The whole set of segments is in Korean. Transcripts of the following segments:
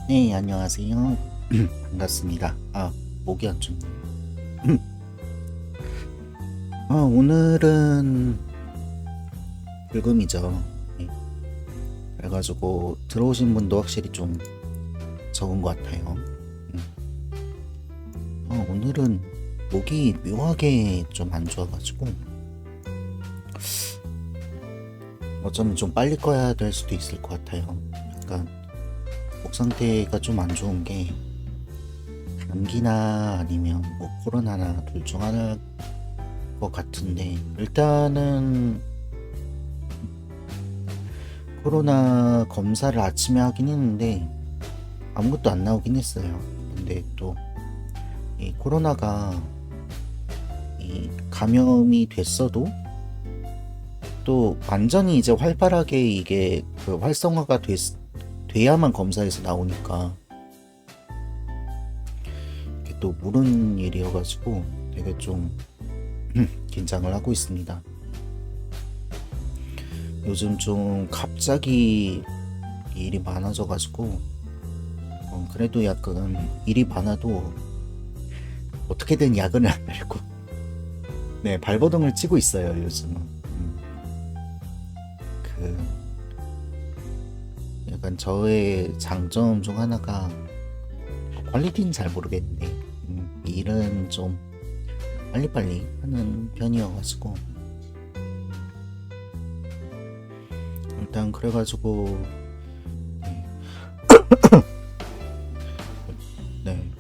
네, 안녕하세요. 반갑습니다. 목이 안 좋네. 오늘은 불금이죠. 네, 그래가지고 들어오신 분도 확실히 좀 적은 것 같아요. 오늘은 목이 묘하게 좀 안 좋아가지고 어쩌면 좀 빨리 꺼야 될 수도 있을 것 같아요. 약간 목 상태가 좀 안 좋은 게 감기나 아니면 뭐 코로나나 둘 중 하나일 것 같은데, 일단은 코로나 검사를 아침에 하긴 했는데 아무것도 안 나오긴 했어요. 근데 또 이 코로나가 이 감염이 됐어도 또 완전히 이제 활발하게 이게 그 활성화가 돼야만 검사에서 나오니까 이게 또 모르는 일이어가지고 되게 좀 긴장을 하고 있습니다. 요즘 좀 갑자기 일이 많아져가지고 그래도 약간 일이 많아도 어떻게든 야근을 안 하려고 네, 발버둥을 치고 있어요 요즘은. 그 약간 저의 장점 중 하나가, 퀄리티는 잘 모르겠는데 일은 좀 빨리빨리 하는 편이어가지고, 일단 그래가지고 네, 네.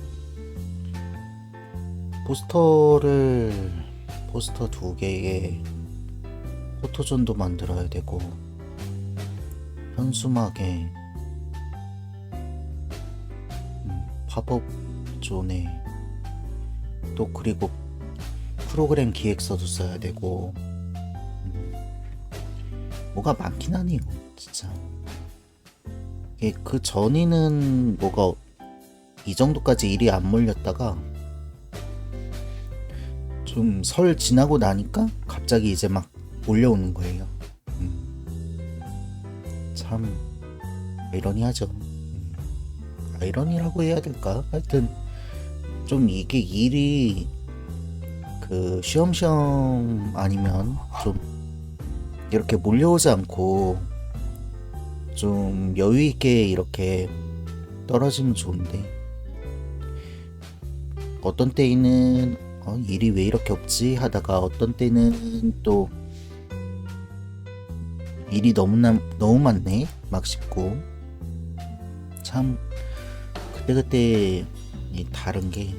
포스터 2개에 포토존도 만들어야 되고, 현수막에 팝업 존에 또 그리고 프로그램 기획서도 써야 되고, 뭐가 많긴 하네요 진짜. 이게 그 전에는 뭐가 이 정도까지 일이 안 몰렸다가 좀 설 지나고 나니까 갑자기 이제 막 몰려오는 거예요. 참 아이러니하죠. 아이러니라고 해야 될까? 하여튼 좀 이게 일이 그 쉬엄쉬엄 아니면 좀 이렇게 몰려오지 않고 좀 여유 있게 이렇게 떨어지면 좋은데, 어떤 때에는 일이 왜 이렇게 없지 하다가 어떤 때는 또 일이 너무 많네 막 싶고, 참 그때그때 다른 게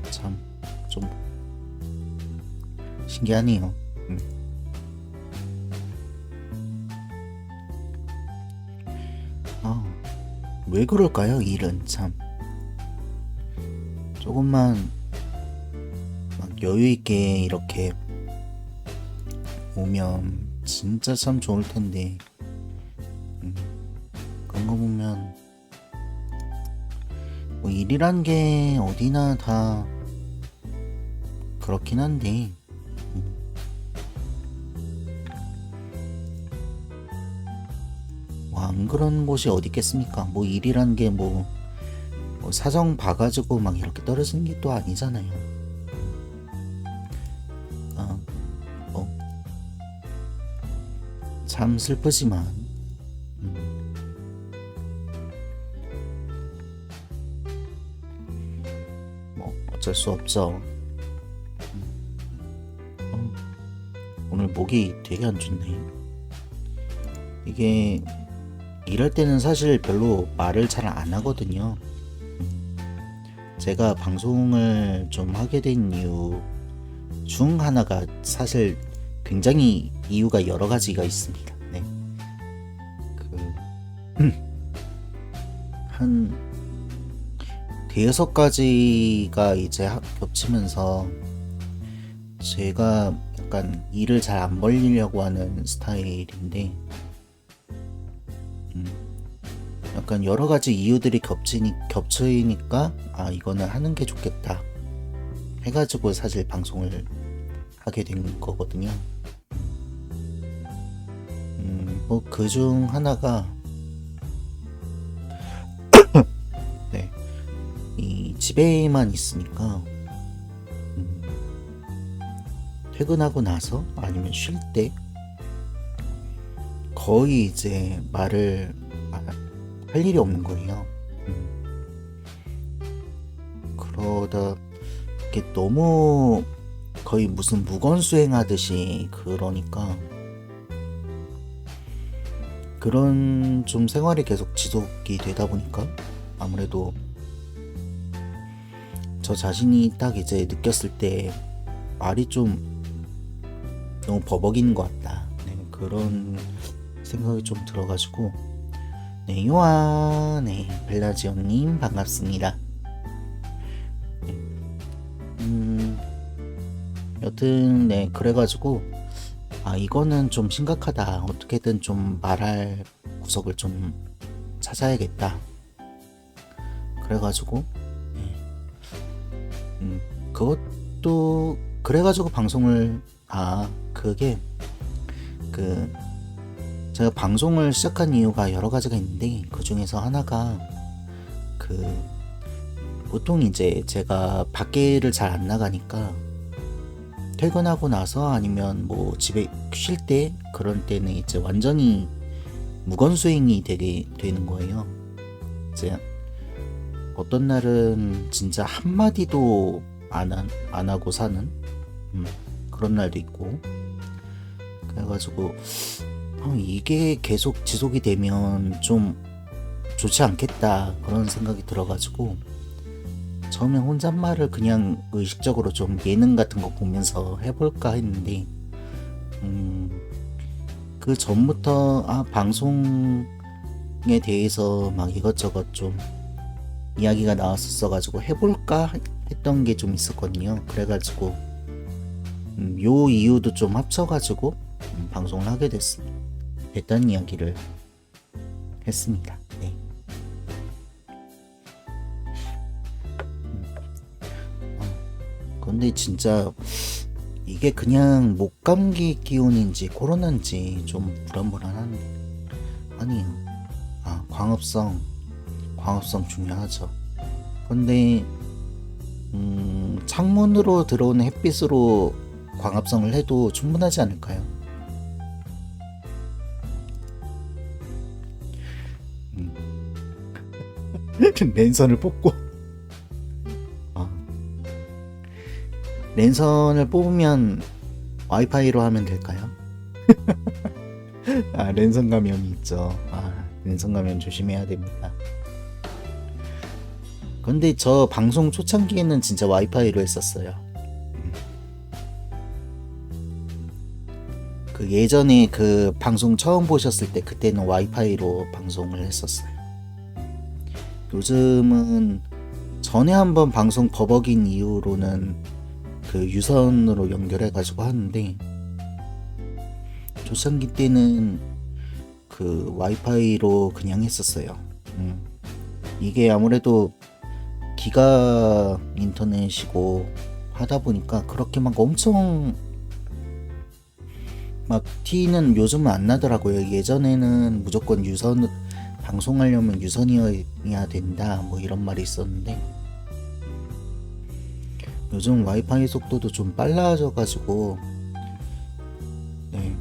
참 좀 신기하네요. 아, 왜 그럴까요? 일은 참 조금만 막 여유 있게 이렇게 오면 진짜 참 좋을 텐데, 그런 거 보면 뭐 일이란 게 어디나 다 그렇긴 한데, 뭐 안 그런 곳이 어디 있겠습니까? 뭐 일이란 게 뭐 사정 봐가지고 막 이렇게 떨어지는 게 또 아니잖아요. 아, 뭐 참 슬프지만 뭐 어쩔 수 없죠. 어, 오늘 목이 되게 안 좋네. 이게 일할 때는 사실 별로 말을 잘 안 하거든요. 제가 방송을 좀 하게 된 이유 중 하나가 사실 굉장히 이유가 여러 가지가 있습니다. 네. 한 대여섯 가지가 이제 겹치면서 제가 약간 일을 잘 안 벌리려고 하는 스타일인데, 약간 여러 가지 이유들이 겹치니까 이거는 하는 게 좋겠다 해가지고 사실 방송을 하게 된 거거든요. 뭐 그중 하나가 집에만 있으니까 음, 퇴근하고 나서 아니면 쉴 때 거의 이제 말을 할 일이 없는 거예요. 그러다 이게 너무 거의 무슨 무건수행하듯이 그러니까 그런 좀 생활이 계속 지속이 되다 보니까 아무래도 저 자신이 딱 이제 느꼈을 때 말이 좀 너무 버벅이는 것 같다. 네, 그런 생각이 좀 들어가지고 네, 요아, 네, 벨라지오님 반갑습니다. 여튼 네, 그래가지고 이거는 좀 심각하다. 어떻게든 좀 말할 구석을 좀 찾아야겠다. 그래가지고 그것도 그래가지고 방송을 그게 제가 방송을 시작한 이유가 여러 가지가 있는데 그 중에서 하나가 보통 이제 제가 밖에를 잘 안 나가니까 퇴근하고 나서 아니면 뭐 집에 쉴 때 그런 때는 이제 완전히 무건수행이 되게 되는 거예요. 이제 어떤 날은 진짜 한마디도 안 하고 사는 그런 날도 있고 그래가지고 이게 계속 지속이 되면 좀 좋지 않겠다 그런 생각이 들어가지고 처음에 혼잣말을 그냥 의식적으로 좀 예능 같은 거 보면서 해볼까 했는데 그 전부터 방송에 대해서 막 이것저것 좀 이야기가 나왔었어가지고 해볼까 했던 게 좀 있었거든요. 그래가지고 요 이유도 좀 합쳐가지고 방송을 하게 됐다는 이야기를 했습니다. 네. 근데 진짜 이게 그냥 목감기 기운인지 코로나인지 좀 불안불안한데 아니에요. 광합성 중요하죠. 근데 창문으로 들어오는 햇빛으로 광합성을 해도 충분하지 않을까요? 랜선을 뽑고 랜선을 뽑으면 와이파이로 하면 될까요? 랜선 감염이 있죠. 랜선 감염 조심해야 됩니다. 근데 저 방송 초창기에는 진짜 와이파이로 했었어요. 그 예전에 그 방송 처음 보셨을 때 그때는 와이파이로 방송을 했었어요. 요즘은 전에 한번 방송 버벅인 이후로는 그 유선으로 연결해가지고 하는데 초창기 때는 그 와이파이로 그냥 했었어요. 이게 아무래도 기가 인터넷이고 하다 보니까 그렇게 막 엄청 막 티는 요즘은 안 나더라고요. 예전에는 무조건 유선 방송하려면 유선이어야 된다 뭐 이런 말이 있었는데 요즘 와이파이 속도도 좀 빨라져가지고 네.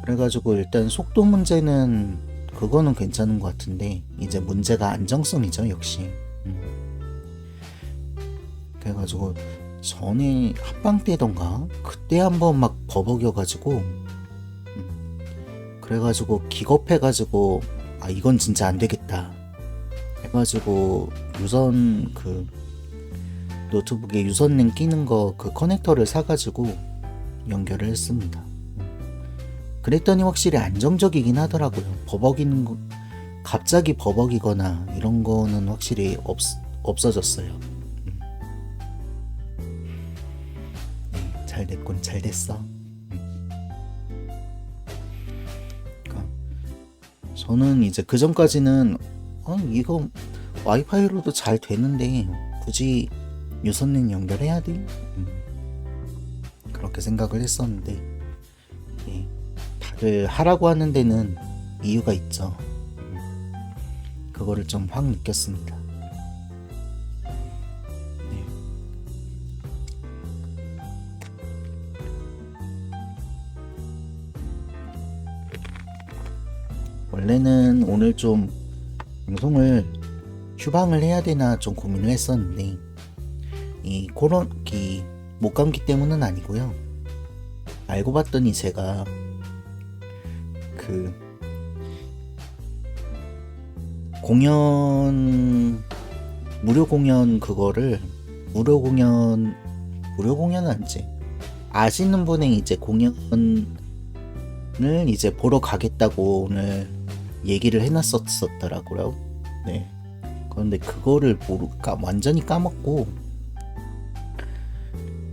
그래가지고 일단 속도 문제는 그거는 괜찮은 것 같은데 이제 문제가 안정성이죠 역시. 그래가지고 전에 합방 때던가 그때 한번 막 버벅여가지고 그래가지고 기겁해가지고 이건 진짜 안 되겠다 해가지고 유선 그 노트북에 유선랜 끼는 거 그 커넥터를 사가지고 연결을 했습니다. 그랬더니 확실히 안정적이긴 하더라고요. 버벅이는 거 갑자기 버벅이거나 이런 거는 확실히 없어졌어요. 네, 잘 됐군 잘 됐어. 저는 이제 그 전까지는 이거 와이파이로도 잘 되는데 굳이 유선랜 연결해야 돼? 그렇게 생각을 했었는데 다들 하라고 하는 데는 이유가 있죠. 그거를 좀 확 느꼈습니다. 원래는 오늘 좀 방송을 휴방을 해야 되나 좀 고민을 했었는데 이 목감기 때문은 아니고요. 알고 봤더니 제가 그 무료 공연은 아니지. 아시는 분의 이제 공연을 이제 보러 가겠다고 오늘 얘기를 해놨었더라고요. 네. 그런데 그거를 완전히 까먹고,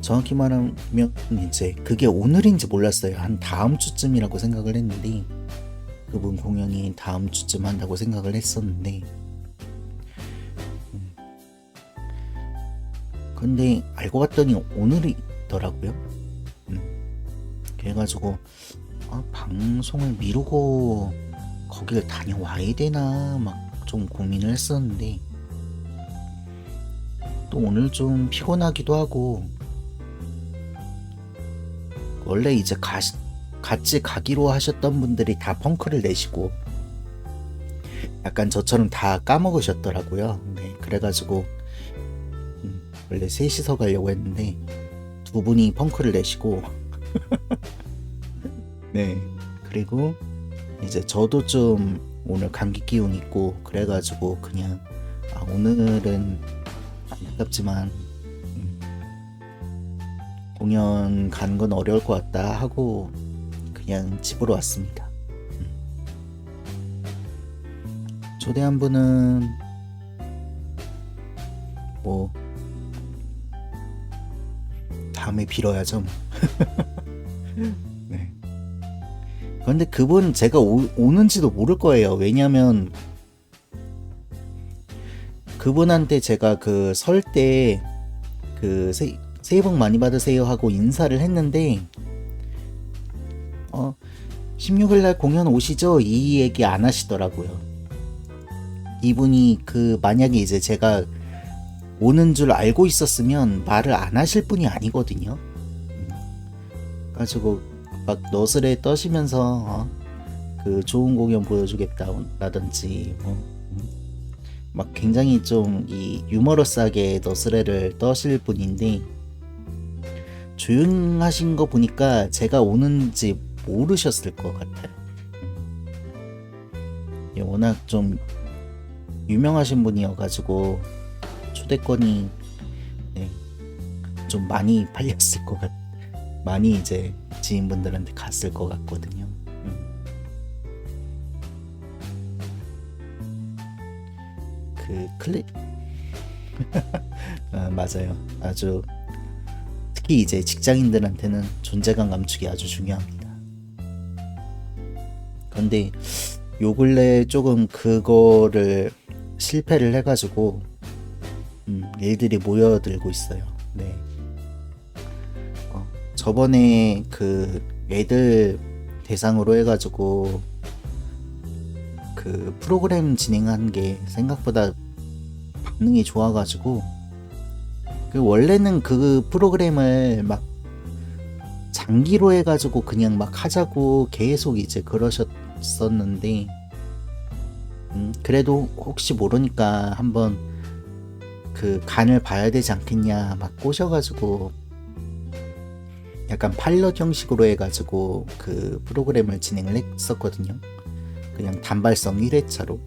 정확히 말하면 이제 그게 오늘인지 몰랐어요. 한 다음 주쯤이라고 생각을 했는데, 그분 공연이 다음 주쯤 한다고 생각을 했었는데, 근데 알고 봤더니 오늘이더라고요. 그래가지고 방송을 미루고 거기를 다녀와야 되나 막 좀 고민을 했었는데, 또 오늘 좀 피곤하기도 하고, 원래 이제 같이 가기로 하셨던 분들이 다 펑크를 내시고 약간 저처럼 다 까먹으셨더라고요. 네, 그래가지고 원래 셋이서 가려고 했는데 두 분이 펑크를 내시고 네, 그리고 이제 저도 좀 오늘 감기 기운 있고 그래가지고 그냥 오늘은 안타깝지만 공연 가는 건 어려울 것 같다 하고 그냥 집으로 왔습니다. 초대한 분은 뭐 다음에 빌어야죠. 네. 그런데 그분 제가 오는지도 모를 거예요. 왜냐면 그분한테 제가 그 설 때 그 새해 복 많이 받으세요 하고 인사를 했는데 16일날 공연 오시죠? 이 얘기 안 하시더라고요. 이분이 만약에 이제 제가 오는 줄 알고 있었으면 말을 안 하실 분이 아니거든요. 가지고 막 너스레 떠시면서 좋은 공연 보여주겠다라든지 막 굉장히 좀 이 유머러스하게 너스레를 떠실 분인데, 조용하신 거 보니까 제가 오는지 모르셨을 것 같아요. 워낙 좀 유명하신 분이어가지고 초대권이 좀 많이 팔렸을 것 많이 이제 지인분들한테 갔을 것 같거든요. 맞아요. 아주 특히 이제 직장인들한테는 존재감 감추기 아주 중요합니다. 그런데 요 근래 조금 그거를 실패를 해가지고 일들이 모여들고 있어요. 네. 저번에 애들 대상으로 해가지고 프로그램 진행한 게 생각보다 반응이 좋아가지고, 원래는 그 프로그램을 막 장기로 해가지고 그냥 막 하자고 계속 이제 그러셨었는데, 그래도 혹시 모르니까 한번 간을 봐야 되지 않겠냐 막 꼬셔가지고 약간 파일럿 형식으로 해가지고 프로그램을 진행을 했었거든요. 그냥 단발성 1회차로.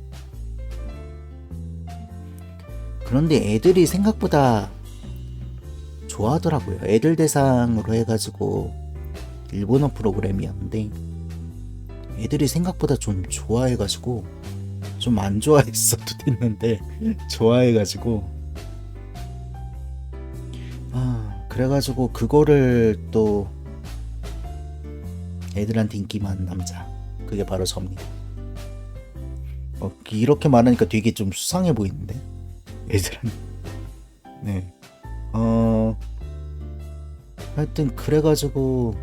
그런데 애들이 생각보다 좋아하더라고요. 애들 대상으로 해가지고 일본어 프로그램이었는데 애들이 생각보다 좀 좋아해가지고, 좀 안 좋아했어도 됐는데 좋아해가지고 그래가지고 그거를 또 애들한테 인기 많은 남자, 그게 바로 접니다. 이렇게 말하니까 되게 좀 수상해 보이는데 애들한테. 네. 하여튼 그래가지고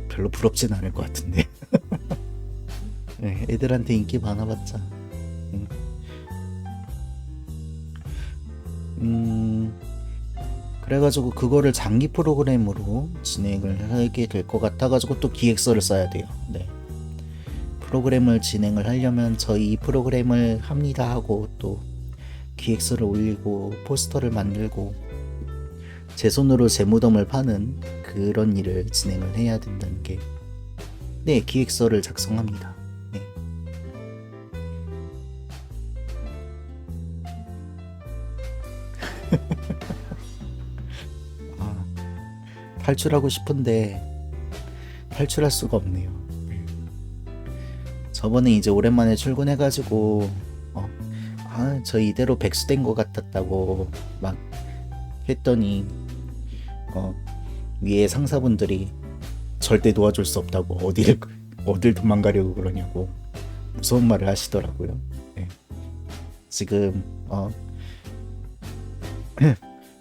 별로 부럽진 않을 것 같은데. 네, 애들한테 인기 많아봤자. 그래가지고 그거를 장기 프로그램으로 진행을 하게 될 것 같아가지고 또 기획서를 써야 돼요. 네. 프로그램을 진행을 하려면 저희 이 프로그램을 합니다 하고 또 기획서를 올리고 포스터를 만들고 제 손으로 제 무덤을 파는 그런 일을 진행을 해야 된다는 게, 네, 기획서를 작성합니다. 네. 탈출하고 싶은데 탈출할 수가 없네요. 저번에 이제 오랜만에 출근해가지고 저 이대로 백수된 것 같았다고 막 했더니 위에 상사분들이 절대 도와줄 수 없다고 어딜 도망가려고 그러냐고 무서운 말을 하시더라고요. 네. 지금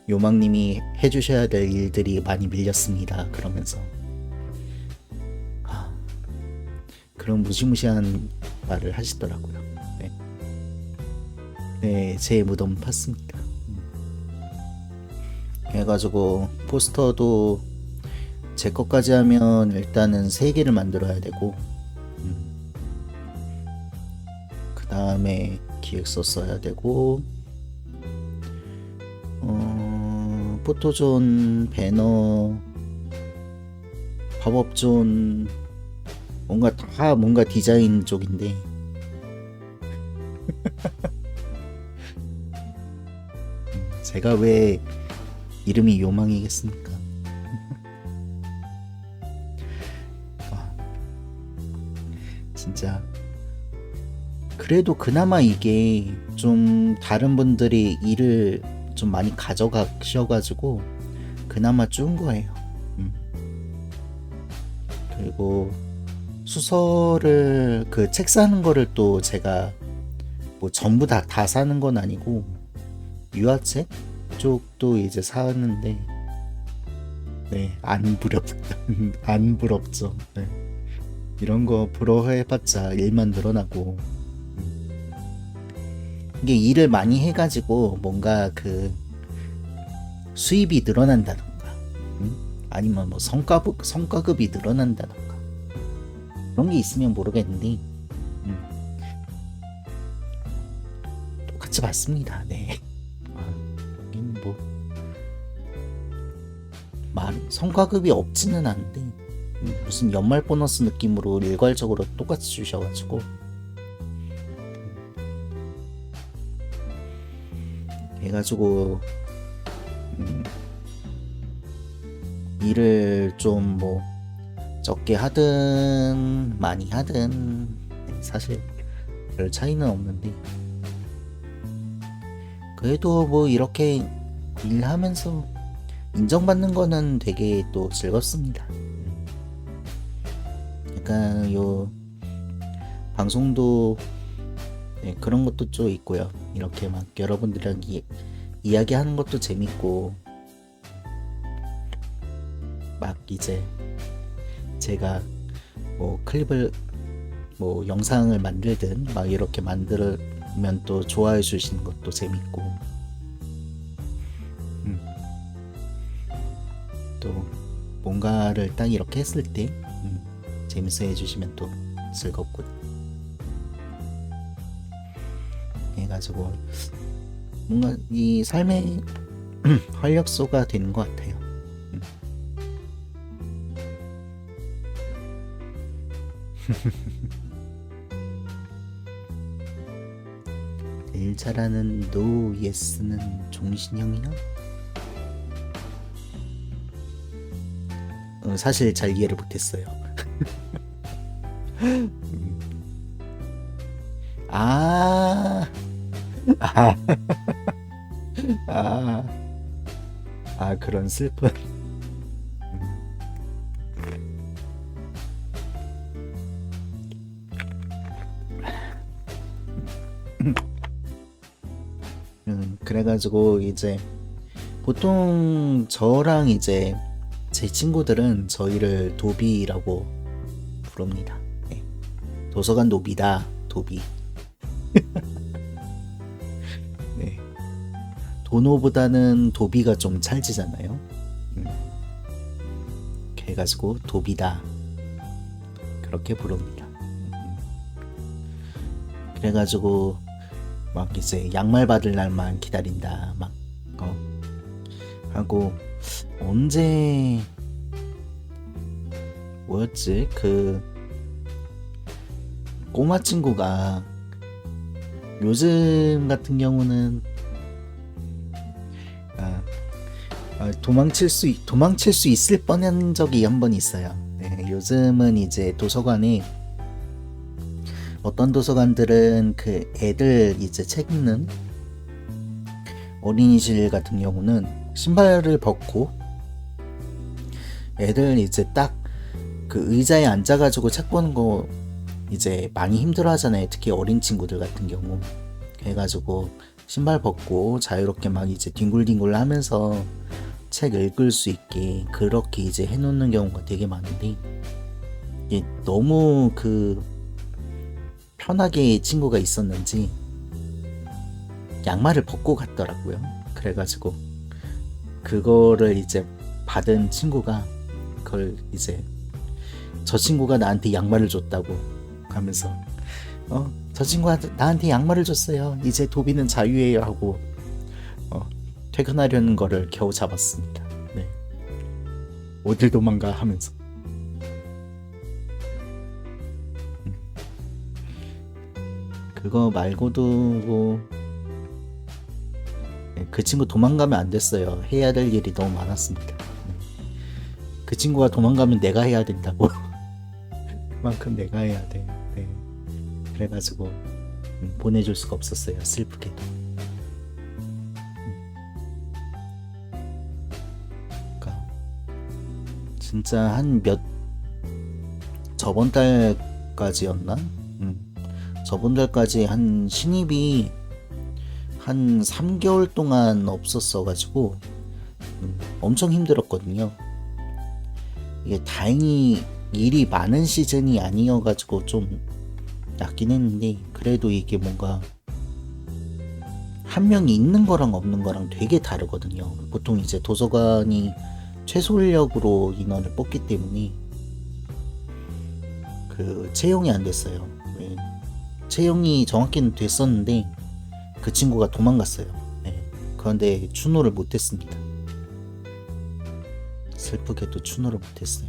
요망님이 해주셔야 될 일들이 많이 밀렸습니다 그러면서 그런 무시무시한 말을 하시더라고요. 네, 네, 제 무덤 팠습니다. 해가지고 포스터도 제 것까지 하면 일단은 3개를 만들어야 되고 그 다음에 기획서 써야 되고 포토존, 배너, 팝업존 뭔가 디자인 쪽인데 제가 왜 이름이 요망이겠습니까? 진짜 그래도 그나마 이게 좀 다른 분들이 일을 좀 많이 가져가셔가지고 그나마 준 거예요. 그리고 수서를 그 책 사는 거를 또 제가 뭐 전부 다 사는 건 아니고 유아책 쪽도 이제 사는데 네, 안 부럽죠. 네. 이런 거 부러워해봤자 일만 늘어나고 이게 일을 많이 해가지고 뭔가 그 수입이 늘어난다던가 아니면 뭐 성과급이 늘어난다던가 그런 게 있으면 모르겠는데 똑같이 맞습니다. 네. 여기는 뭐 성과급이 없지는 않은데 무슨 연말 보너스 느낌으로 일괄적으로 똑같이 주셔가지고 해가지고 일을 좀 뭐 적게 하든 많이 하든 사실 별 차이는 없는데 그래도 뭐 이렇게 일하면서 인정받는 거는 되게 또 즐겁습니다. 약간 요 방송도 네, 그런 것도 좀 있고요. 이렇게 막 여러분들이랑 이야기하는 것도 재밌고 막 이제 제가 뭐 클립을 뭐 영상을 만들든 막 이렇게 만들면 또 좋아해 주시는 것도 재밌고 또 뭔가를 딱 이렇게 했을 때 재밌어 해주시면 또 즐겁고 해가지고 뭔가 이 삶의 활력소가 되는 것 같아요. 일 잘하는 노 예스는 종신형이요? 사실 잘 이해를 못했어요. 아, 아, 그런 슬픈. 그래가지고 이제 보통 저랑 이제 제 친구들은 저희를 도비라고 부릅니다. 네. 도서관 노비다, 도비. 네. 도노보다는 도비가 좀 찰지잖아요. 그래가지고 도비다 그렇게 부릅니다. 그래가지고 막 이제 양말 받을 날만 기다린다 막 어, 하고 언제 뭐였지 그 꼬마 친구가 요즘 같은 경우는 아, 도망칠 수 있을 뻔한 적이 한 번 있어요. 네, 요즘은 이제 도서관에 어떤 도서관들은 그 애들 이제 책 읽는 어린이실 같은 경우는 신발을 벗고 애들 이제 딱 그 의자에 앉아가지고 책 보는 거 이제 많이 힘들어 하잖아요. 특히 어린 친구들 같은 경우. 그래가지고 신발 벗고 자유롭게 막 이제 뒹굴뒹굴 하면서 책 읽을 수 있게 그렇게 이제 해놓는 경우가 되게 많은데 이게 너무 그 편하게 친구가 있었는지 양말을 벗고 갔더라고요. 그래가지고 그거를 이제 받은 친구가 그걸 이제 저 친구가 나한테 양말을 줬다고 하면서 저 친구가 나한테 양말을 줬어요. 이제 도비는 자유예요 하고 퇴근하려는 거를 겨우 잡았습니다. 네. 어딜 도망가 하면서 그거 말고도 뭐 그 친구 도망가면 안 됐어요. 해야 될 일이 너무 많았습니다. 그 친구가 도망가면 내가 해야 된다고. 그만큼 내가 해야 돼. 네. 그래가지고 보내줄 수가 없었어요. 슬프게도. 그러니까 진짜 저번 달까지였나? 저번 달까지 한 신입이 한 3개월 동안 없었어가지고 엄청 힘들었거든요. 이게 다행히 일이 많은 시즌이 아니어가지고 좀 낫긴 했는데 그래도 이게 뭔가 한 명이 있는 거랑 없는 거랑 되게 다르거든요. 보통 이제 도서관이 최소 인력으로 인원을 뽑기 때문에 그 채용이 안 됐어요. 네. 채용이 정확히는 됐었는데 그 친구가 도망갔어요. 네. 그런데 추노를 못했습니다. 슬프게도 추노를 못했어요.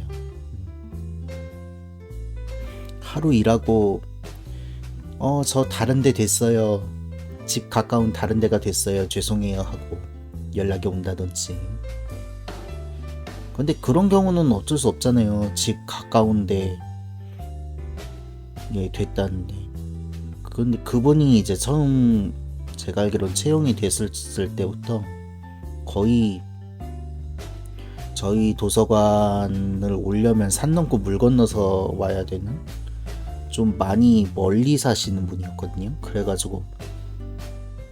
하루 일하고 저 다른 데 됐어요. 집 가까운 다른 데가 됐어요. 죄송해요 하고 연락이 온다든지. 근데 그런 경우는 어쩔 수 없잖아요. 집 가까운데 예, 됐다는데. 근데 그분이 이제 처음 제가 알기로는 채용이 됐을 때부터 거의 저희 도서관을 오려면 산 넘고 물 건너서 와야 되는 좀 많이 멀리 사시는 분이었거든요. 그래가지고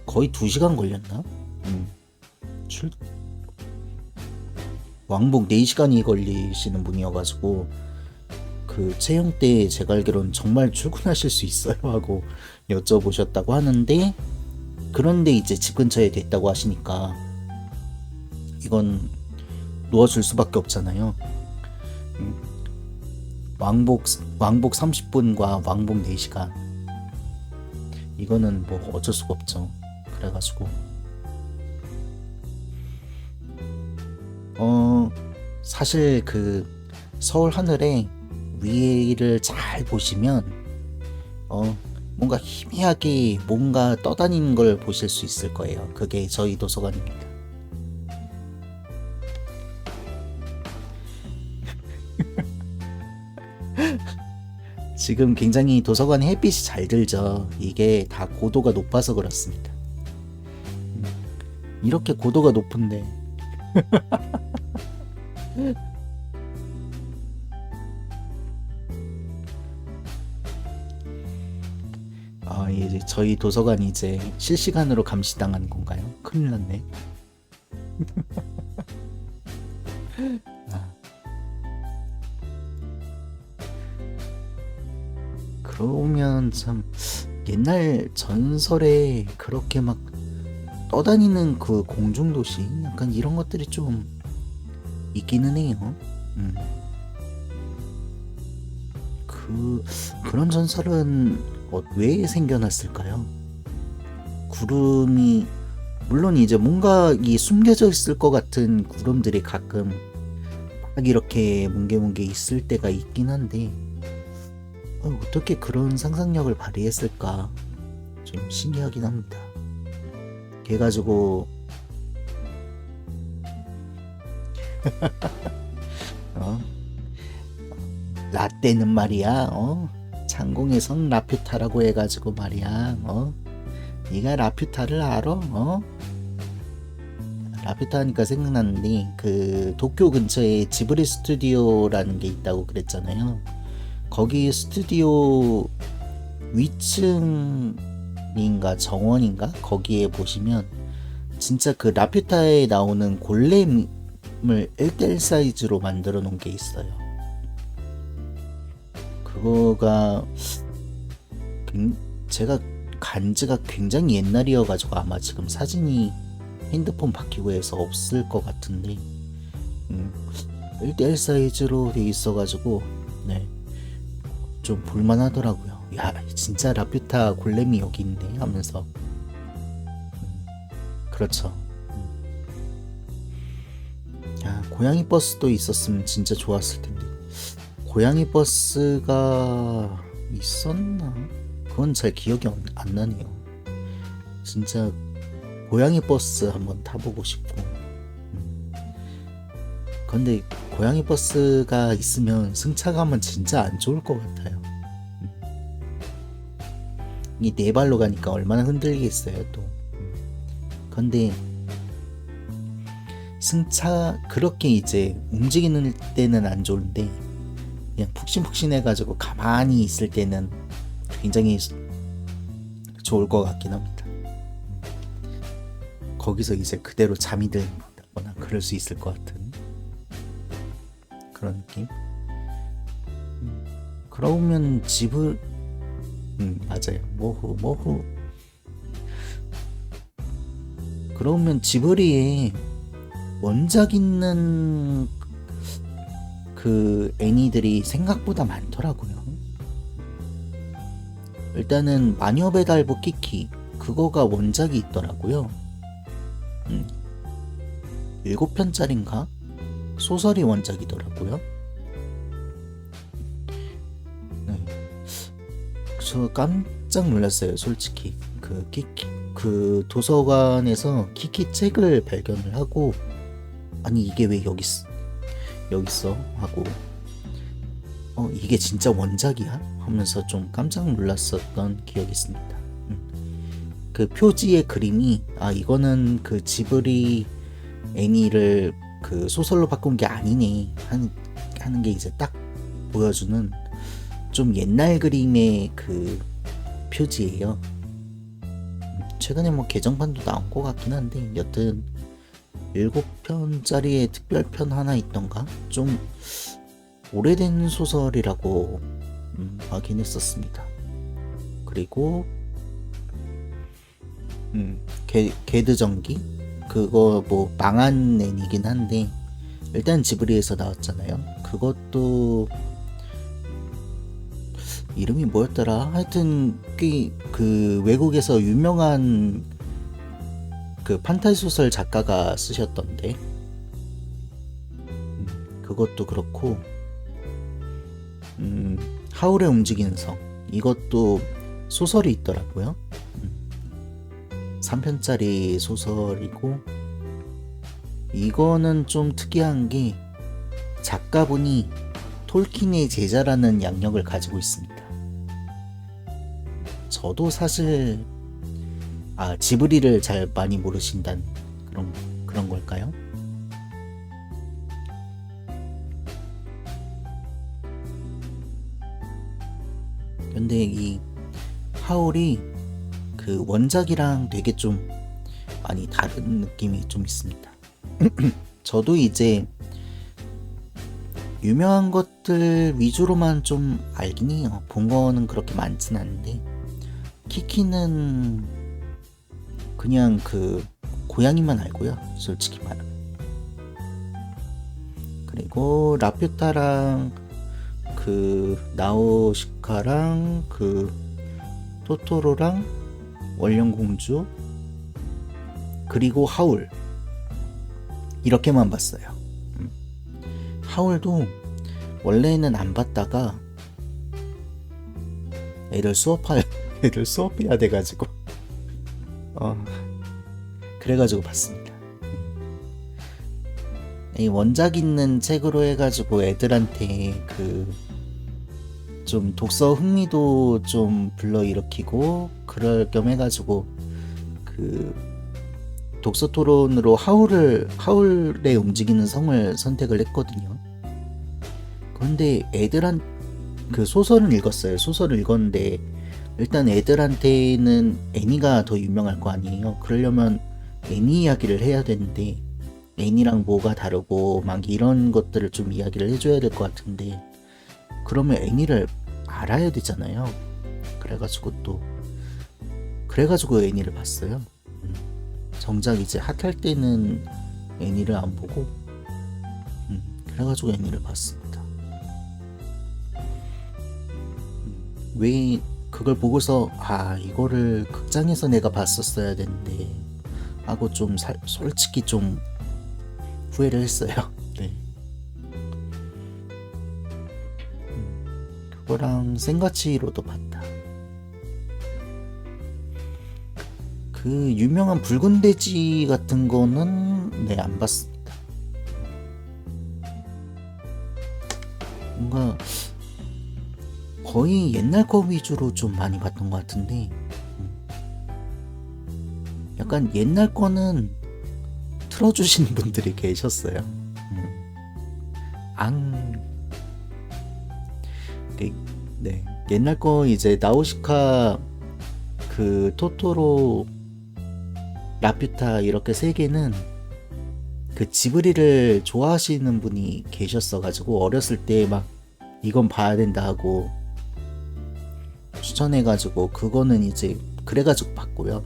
거의 2시간 걸렸나? 왕복 4시간이 걸리시는 분이어가지고 그 채용 때 제가 알기로는 정말 출근하실 수 있어요 하고 여쭤보셨다고 하는데 그런데 이제 집 근처에 됐다고 하시니까 이건 놓아줄 수밖에 없잖아요. 왕복 30분과 왕복 4시간 이거는 뭐 어쩔 수가 없죠. 그래가지고 사실 그 서울 하늘에 위를 잘 보시면 뭔가 희미하게 뭔가 떠다니는 걸 보실 수 있을 거예요. 그게 저희 도서관입니다. 지금 굉장히 도서관에 햇빛이 잘 들죠. 이게 다 고도가 높아서 그렇습니다. 이렇게 고도가 높은데 이제 저희 도서관이 이제 실시간으로 감시당하는 건가요? 큰일 났네. 그러면 참 옛날 전설에 그렇게 막 떠다니는 그 공중도시 약간 이런 것들이 좀 있기는 해요. 그런 전설은 왜 생겨났을까요? 구름이 물론 이제 뭔가 이 숨겨져 있을 것 같은 구름들이 가끔 막 이렇게 뭉게뭉게 있을 때가 있긴 한데 어떻게 그런 상상력을 발휘했을까 좀 신기하긴 합니다. 그래가지고 어? 라떼는 말이야 장공의 성 라퓨타라고 해가지고 말이야 네가 라퓨타를 알아? 라퓨타 하니까 생각났는데 그 도쿄 근처에 지브리 스튜디오라는 게 있다고 그랬잖아요. 거기 스튜디오 위층인가 정원인가 거기에 보시면 진짜 그 라퓨타에 나오는 골렘을 1대1 사이즈로 만들어 놓은 게 있어요. 그거가 제가 간지가 굉장히 옛날이어가지고 아마 지금 사진이 핸드폰 바뀌고 해서 없을 것 같은데 1대1 사이즈로 돼 있어가지고 네, 좀 볼만하더라고요. 야 진짜 라퓨타 골렘이 여기 있네 하면서 그렇죠. 야 고양이 버스도 있었으면 진짜 좋았을 텐데 고양이 버스가 있었나? 그건 잘 기억이 안 나네요. 진짜 고양이 버스 한번 타보고 싶고 근데 고양이 버스가 있으면 승차감은 진짜 안 좋을 것 같아요. 이 네 발로 가니까 얼마나 흔들리겠어요 또. 근데 승차 그렇게 이제 움직이는 때는 안 좋은데 그냥 푹신푹신해가지고 가만히 있을 때는 굉장히 좋을 것 같긴 합니다. 거기서 이제 그대로 잠이 들거나 그럴 수 있을 것 같은 그런 느낌. 그러면 집을 맞아요. 모후 그러면 지브리에 원작 있는 그 애니들이 생각보다 많더라고요. 일단은 마녀배달부 키키 그거가 원작이 있더라고요. 7편짜린가? 소설이 원작이더라고요. 네. 저 깜짝 놀랐어요, 솔직히. 그 키키 그 도서관에서 키키 책을 발견을 하고 아니 이게 왜 여기 있어 하고 이게 진짜 원작이야? 하면서 좀 깜짝 놀랐었던 기억이 있습니다. 그 표지의 그림이 이거는 그 지브리 애니를 그 소설로 바꾼 게 아니네 하는 게 이제 딱 보여주는 좀 옛날 그림의 그 표지예요. 최근에 뭐 개정판도 나온 것 같긴 한데 여튼 7편짜리의 특별편 하나 있던가? 좀 오래된 소설이라고 하긴 했었습니다. 그리고 게드전기 그거 뭐 망한 애니긴 한데 일단 지브리에서 나왔잖아요. 그것도 이름이 뭐였더라? 하여튼 그 외국에서 유명한 그 판타지 소설 작가가 쓰셨던데 그것도 그렇고 하울의 움직이는 성 이것도 소설이 있더라고요. 3편짜리 소설이고 이거는 좀 특이한 게 작가분이 톨킨의 제자라는 양력을 가지고 있습니다. 저도 사실 지브리를 잘 많이 모르신다는 그런 걸까요? 근데 이 하울이 그 원작이랑 되게 좀 많이 다른 느낌이 좀 있습니다. 저도 이제 유명한 것들 위주로만 좀 알긴 해요. 본 거는 그렇게 많진 않은데 키키는 그냥 그 고양이만 알고요, 솔직히 말하면. 그리고 라퓨타랑 그 나우시카랑 그 토토로랑 원령공주 그리고 하울 이렇게만 봤어요. 하울도 원래는 안 봤다가 애들 수업해야 돼가지고 그래가지고 봤습니다. 이 원작 있는 책으로 해가지고 애들한테 좀 독서 흥미도 좀 불러일으키고 그럴 겸 해가지고 독서 토론으로 하울의 움직이는 성을 선택을 했거든요. 그런데 소설은 읽었어요. 소설을 읽었는데 일단 애들한테는 애니가 더 유명할 거 아니에요. 그러려면 애니 이야기를 해야 되는데 애니랑 뭐가 다르고 막 이런 것들을 좀 이야기를 해줘야 될 것 같은데 그러면 애니를 알아야 되잖아요. 그래가지고 애니를 봤어요. 정작 이제 핫할 때는 애니를 안 보고 그래가지고 애니를 봤습니다. 왜 그걸 보고서 이거를 극장에서 내가 봤었어야 되는데 하고 좀 솔직히 좀 후회를 했어요. 네. 그거랑 생가치로도 봤다. 그 유명한 붉은 돼지 같은 거는 안 봤습니다. 뭔가 거의 옛날 거 위주로 좀 많이 봤던 것 같은데 약간 옛날 거는 틀어주시는 분들이 계셨어요. 네, 옛날 거 이제 나우시카 토토로 라퓨타 이렇게 세 개는 지브리를 좋아하시는 분이 계셨어가지고 어렸을 때 막 이건 봐야 된다 하고 추천해가지고 그거는 이제 그래가지고 봤고요.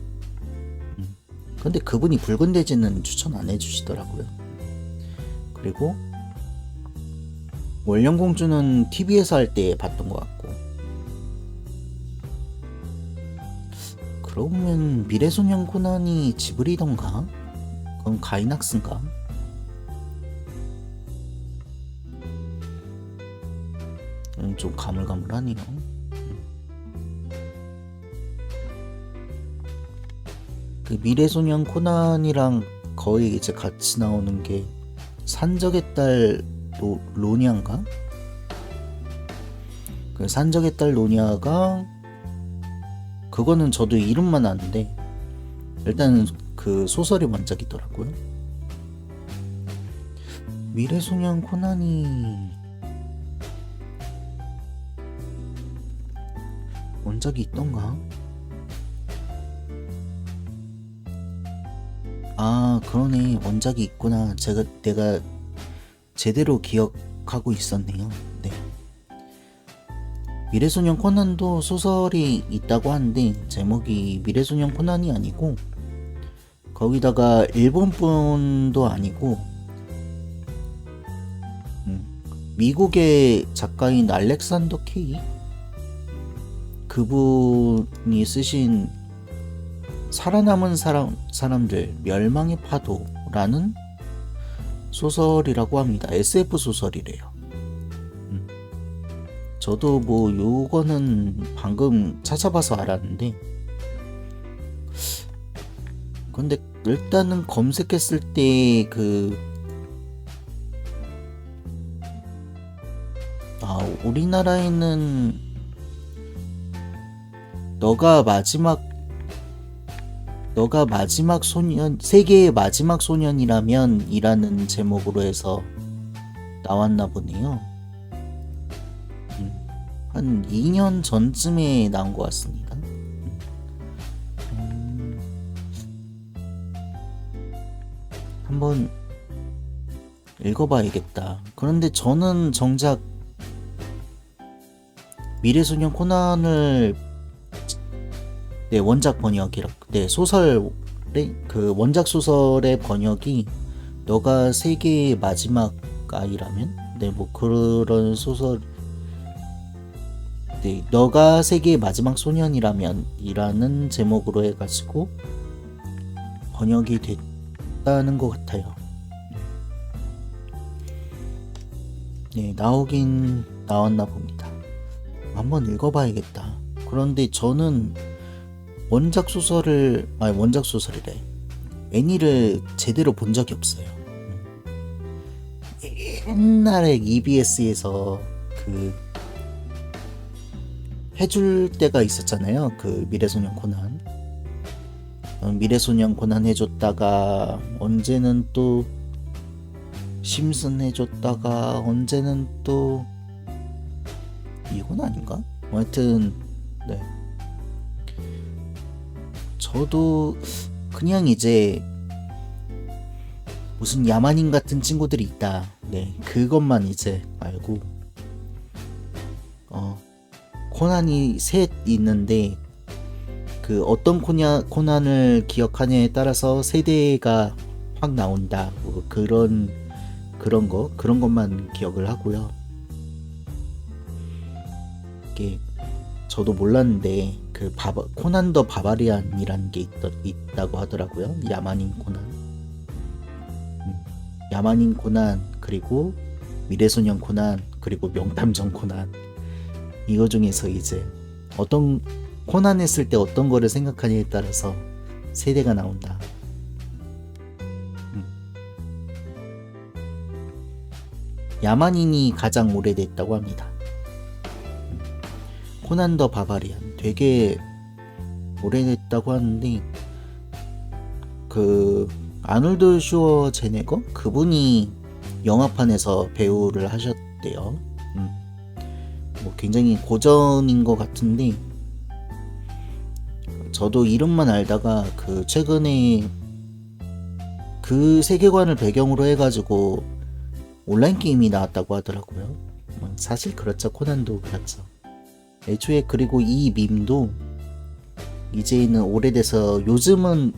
근데 그분이 붉은 돼지는 추천 안 해주시더라고요. 그리고 원령공주는 TV에서 할 때 봤던 것 같고 그러면 미래소년 코난이 지브리던가? 그건 가이낙스인가? 좀 가물가물하네요. 미래소년 코난이랑 거의 이제 같이 나오는 게 산적의 딸 로니아인가? 산적의 딸 로니아가 그거는 저도 이름만 아는데 일단 소설이 원작이더라고요. 미래소년 코난이 원작이 있던가? 그러네. 원작이 있구나. 내가 제대로 기억하고 있었네요. 네. 미래소년 코난도 소설이 있다고 하는데 제목이 미래소년 코난이 아니고 거기다가 일본 분도 아니고 미국의 작가인 알렉산더 케이 그분이 쓰신 살아남은 사람들 멸망의 파도라는 소설이라고 합니다. SF 소설이래요. 저도 요거는 방금 찾아봐서 알았는데 근데 일단은 검색했을 때 우리나라에는 너가 마지막 소년, 세계의 마지막 소년이라면 이라는 제목으로 해서 나왔나 보네요. 한 2년 전쯤에 나온 것 같습니다. 한번 읽어봐야겠다. 그런데 저는 정작 미래소년 코난을 원작 번역이라 소설의 원작 소설의 번역이 너가 세계의 마지막 아이라면 그런 소설 네, 너가 세계의 마지막 소년이라면 이라는 제목으로 해가지고 번역이 됐다는 것 같아요. 네, 나오긴 나왔나 봅니다. 한번 읽어봐야겠다. 그런데 저는 원작 소설이래. 애니를 제대로 본 적이 없어요. 옛날에 EBS에서 그 해줄 때가 있었잖아요. 그 미래소년 코난. 미래소년 코난 해줬다가 언제는 또 심슨 해줬다가 언제는 또 이건 아닌가? 하여튼 네. 저도 그냥 이제 무슨 야만인 같은 친구들이 있다. 네, 그것만 이제 알고 코난이 셋 있는데 그 어떤 코난을 기억하냐에 따라서 세대가 확 나온다. 뭐 그런 것만 기억을 하고요. 이게 저도 몰랐는데 그 코난 더 바바리안이라는 게 있다고 하더라고요. 야만인 코난. 야만인 코난, 그리고 미래소년 코난, 그리고 명탐정 코난. 이거 중에서 이제 어떤 코난 했을 때 어떤 거를 생각하냐에 따라서 세대가 나온다. 야만인이 가장 오래됐다고 합니다. 코난 더 바바리안 되게 오래됐다고 하는데 그 아놀드 슈워제네거 그분이 영화판에서 배우를 하셨대요. 뭐 굉장히 고전인 것 같은데 저도 이름만 알다가 그 최근에 그 세계관을 배경으로 해가지고 온라인 게임이 나왔다고 하더라고요. 사실 그렇죠. 코난도 그렇죠. 애초에 그리고 이 밈도 이제는 오래돼서 요즘은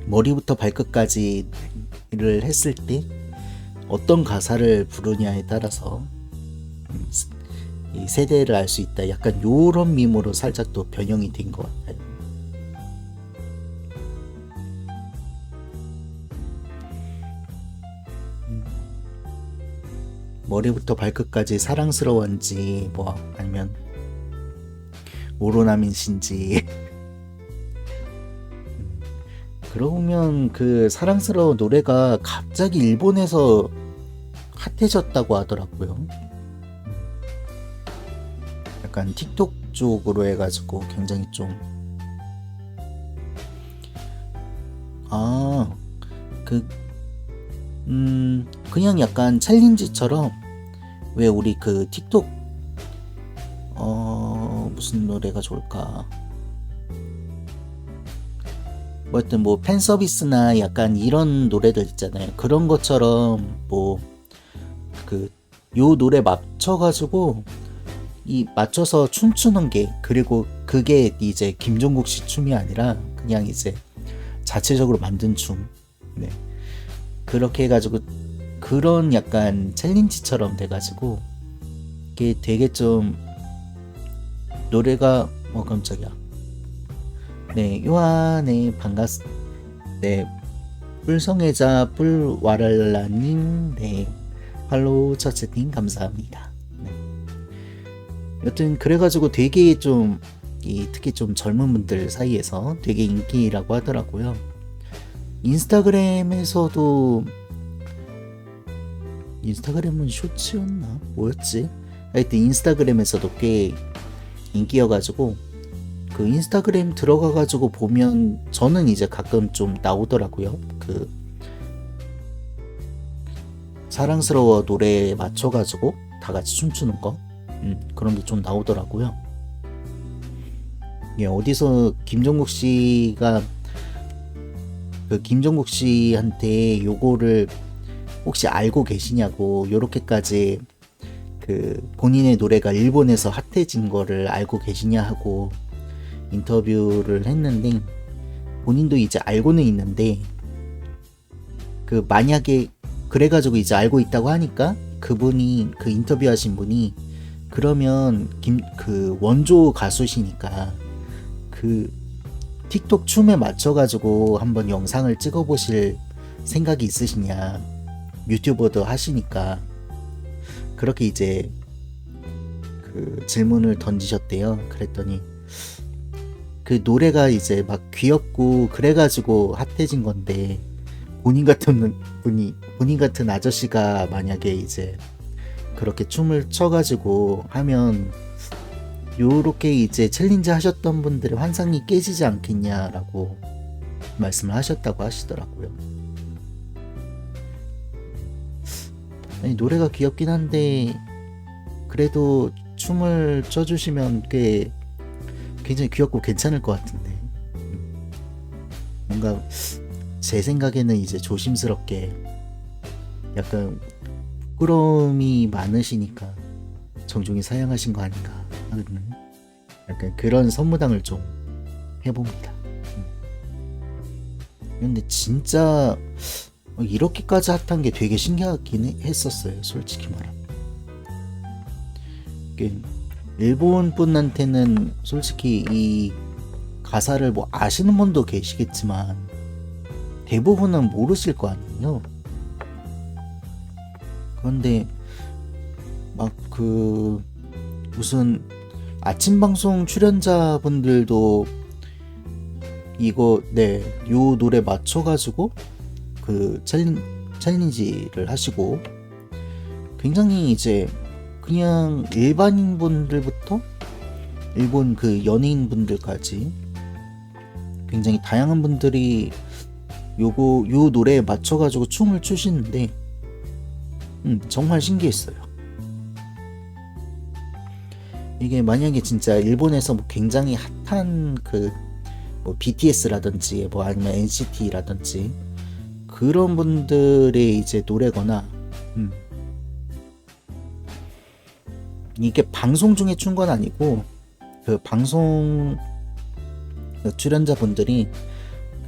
머리부터 발끝까지를 했을 때 어떤 가사를 부르냐에 따라서 이 세대를 알 수 있다. 약간 요런 밈으로 살짝 또 변형이 된 것 같아요. 머리부터 발끝까지 사랑스러웠는지 뭐 아니면 오로나민신지 그러면 그 사랑스러운 노래가 갑자기 일본에서 핫해졌다고 하더라고요. 약간 틱톡 쪽으로 해가지고 굉장히 좀 그냥 약간 챌린지처럼 왜 우리 그 틱톡 무슨 노래가 좋을까? 뭐 하여튼 뭐 팬 서비스나 약간 이런 노래들 있잖아요. 그런 것처럼 뭐 그 요 노래 맞춰가지고 이 맞춰서 춤추는 게, 그리고 그게 이제 김종국 씨 춤이 아니라 그냥 이제 자체적으로 만든 춤. 네. 그렇게 해가지고 그런 약간 챌린지처럼 돼가지고 이게 되게 좀 노래가 깜짝이야. 네, 요한의 네, 뿔성애자 뿔와랄라님, 네, 팔로우 첫째님 감사합니다. 네. 여튼 그래가지고 되게 좀 특히 좀 젊은 분들 사이에서 되게 인기라고 하더라고요. 인스타그램은 쇼츠였나? 뭐였지? 하여튼 인스타그램에서도 꽤 인기여가지고 그 인스타그램 들어가가지고 보면 저는 이제 가끔 좀 나오더라고요. 그 사랑스러워 노래에 맞춰가지고 다 같이 춤추는 거, 그런 게 좀 나오더라고요. 예, 어디서 김종국 씨가 그 김종국 씨한테 요거를 혹시 알고 계시냐고, 요렇게까지 그 본인의 노래가 일본에서 핫해진 거를 알고 계시냐 하고 인터뷰를 했는데, 본인도 이제 알고는 있는데 그 만약에 그래가지고 이제 알고 있다고 하니까 그분이, 그 인터뷰하신 분이 그러면 그 원조 가수시니까 그 틱톡 춤에 맞춰가지고 한번 영상을 찍어보실 생각이 있으시냐, 유튜버도 하시니까. 그렇게 이제 그 질문을 던지셨대요. 그랬더니 그 노래가 이제 막 귀엽고 그래가지고 핫해진 건데, 본인 같은 아저씨가 만약에 이제 그렇게 춤을 춰가지고 하면 요렇게 이제 챌린지 하셨던 분들의 환상이 깨지지 않겠냐라고 말씀을 하셨다고 하시더라고요. 아니, 노래가 귀엽긴 한데 그래도 춤을 춰주시면 꽤 굉장히 귀엽고 괜찮을 것 같은데, 뭔가 제 생각에는 이제 조심스럽게 약간 부끄러움이 많으시니까 정중히 사양하신 거 아닌가 하는 약간 그런 선무당을 좀 해봅니다. 근데 진짜 이렇게까지 핫한 게 되게 신기하긴 했었어요, 솔직히 말하면. 일본 분한테는 솔직히 이 가사를 뭐 아시는 분도 계시겠지만 대부분은 모르실 거 아니에요. 그런데 막 그 무슨 아침 방송 출연자분들도 이거 요 노래 맞춰가지고 그 챌린지를 하시고, 굉장히 이제 그냥 일반인 분들부터 일본 그 연예인 분들까지 굉장히 다양한 분들이 요 노래에 맞춰가지고 춤을 추시는데 정말 신기했어요. 이게 만약에 진짜 일본에서 뭐 굉장히 핫한 그 뭐 BTS라든지 뭐 아니면 NCT라든지 그런 분들의 이제 노래거나, 이게 방송 중에 춘 건 아니고 그 방송 출연자분들이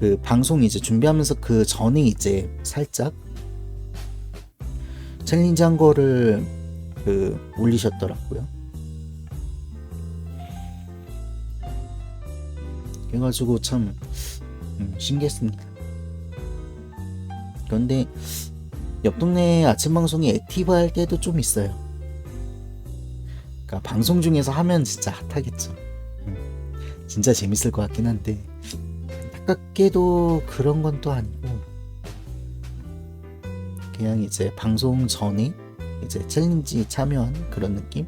그 방송 이제 준비하면서 그 전에 이제 살짝 챌린지 한 거를 그 올리셨더라고요. 그래가지고 참 신기했습니다. 그런데 옆 동네 아침 방송이 액티브 할 때도 좀 있어요. 그러니까 방송 중에서 하면 진짜 핫하겠죠. 진짜 재밌을 것 같긴 한데 안타깝게도 그런 건 또 아니고, 그냥 이제 방송 전에 이제 챌린지 참여한 그런 느낌?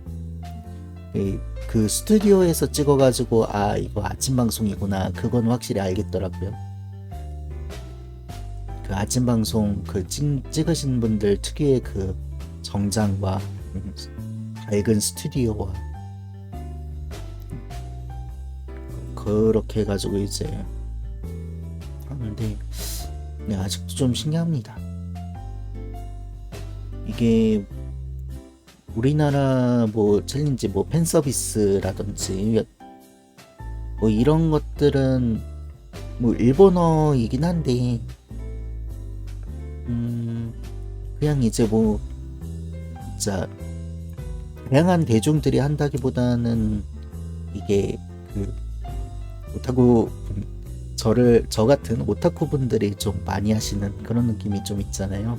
그 스튜디오에서 찍어가지고 이거 아침 방송이구나, 그건 확실히 알겠더라고요. 그 아침 방송 그 찍으신 분들 특유의 그 정장과 밝은 스튜디오와 그렇게 해가지고 이제 하는데, 아직도 좀 신기합니다. 이게 우리나라 뭐 챌린지 뭐 팬 서비스라든지 뭐 이런 것들은 뭐 일본어이긴 한데 그냥 이제 뭐 진짜 다양한 대중들이 한다기보다는 이게 그 오타쿠 저 같은 오타쿠 분들이 좀 많이 하시는 그런 느낌이 좀 있잖아요.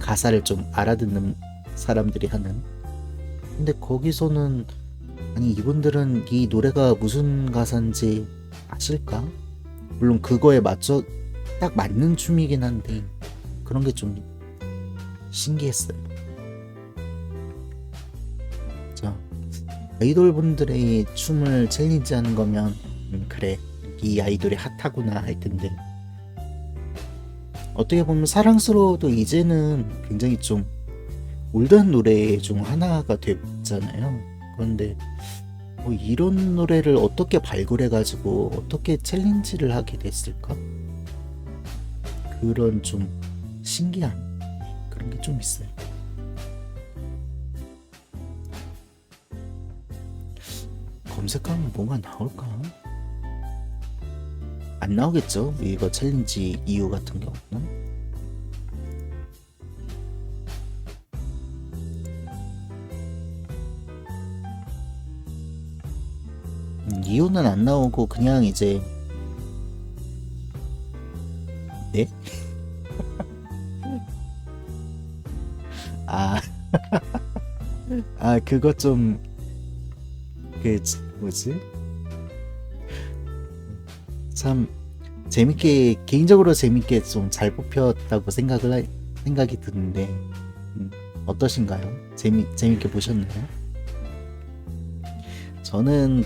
가사를 좀 알아듣는 사람들이 하는. 근데 거기서는 아니 이분들은 이 노래가 무슨 가사인지 아실까? 물론 그거에 맞춰 딱 맞는 춤이긴 한데 그런 게 좀 신기했어요. 자, 아이돌 분들의 춤을 챌린지 하는 거면 그래, 이 아이돌이 핫하구나 할 텐데, 어떻게 보면 사랑스러워도 이제는 굉장히 좀 올드한 노래 중 하나가 됐잖아요. 그런데 뭐 이런 노래를 어떻게 발굴해가지고 어떻게 챌린지를 하게 됐을까? 그런 좀 신기한 그런 게 좀 있어요. 검색하면 뭐가 나올까? 안 나오겠죠? 이거 챌린지 이유 같은 경우는. 이유는 안 나오고 그냥 이제 네? 아, 그거 좀 뭐지? 참 개인적으로 재밌게 좀 잘 뽑혔다고 생각이 드는데 어떠신가요? 재밌게 보셨나요? 저는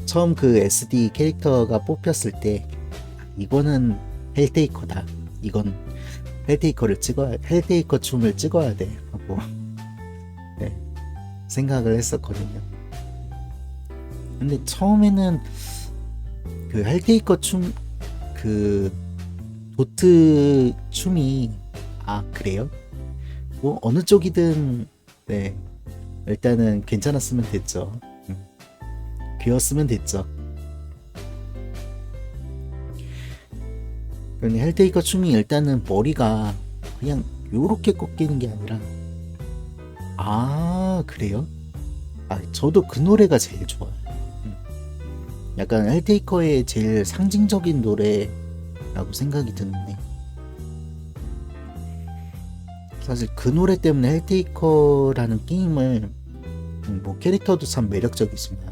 처음 SD 캐릭터가 뽑혔을 때 이거는 헬테이커다. 이건 헬테이커 춤을 찍어야 돼 하고 네, 생각을 했었거든요. 근데 처음에는 헬테이커 도트 춤이 그래요? 뭐 어느 쪽이든 네 일단은 괜찮았으면 됐죠. 귀여웠으면 됐죠. 근데 헬테이커 춤이 일단은 머리가 그냥 요렇게 꺾이는 게 아니라 그래요? 저도 그 노래가 제일 좋아요. 약간 헬테이커의 제일 상징적인 노래라고 생각이 드는데 사실 그 노래 때문에 헬테이커라는 게임을 뭐 캐릭터도 참 매력적이지만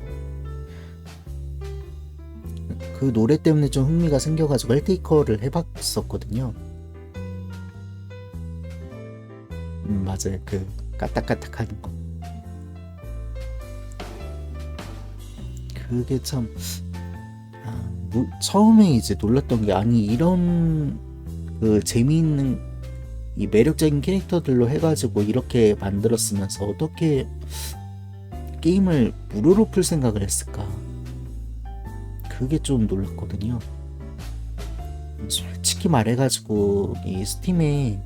그 노래 때문에 좀 흥미가 생겨가지고 헬테이커를 해봤었거든요. 맞아요. 까딱까딱 하는 거. 그게 참 처음에 이제 놀랐던 게 이런 재미있는 이 매력적인 캐릭터들로 해가지고 이렇게 만들었으면서 어떻게 게임을 무료로 풀 생각을 했을까? 그게 좀 놀랐거든요. 솔직히 말해가지고 이 스팀에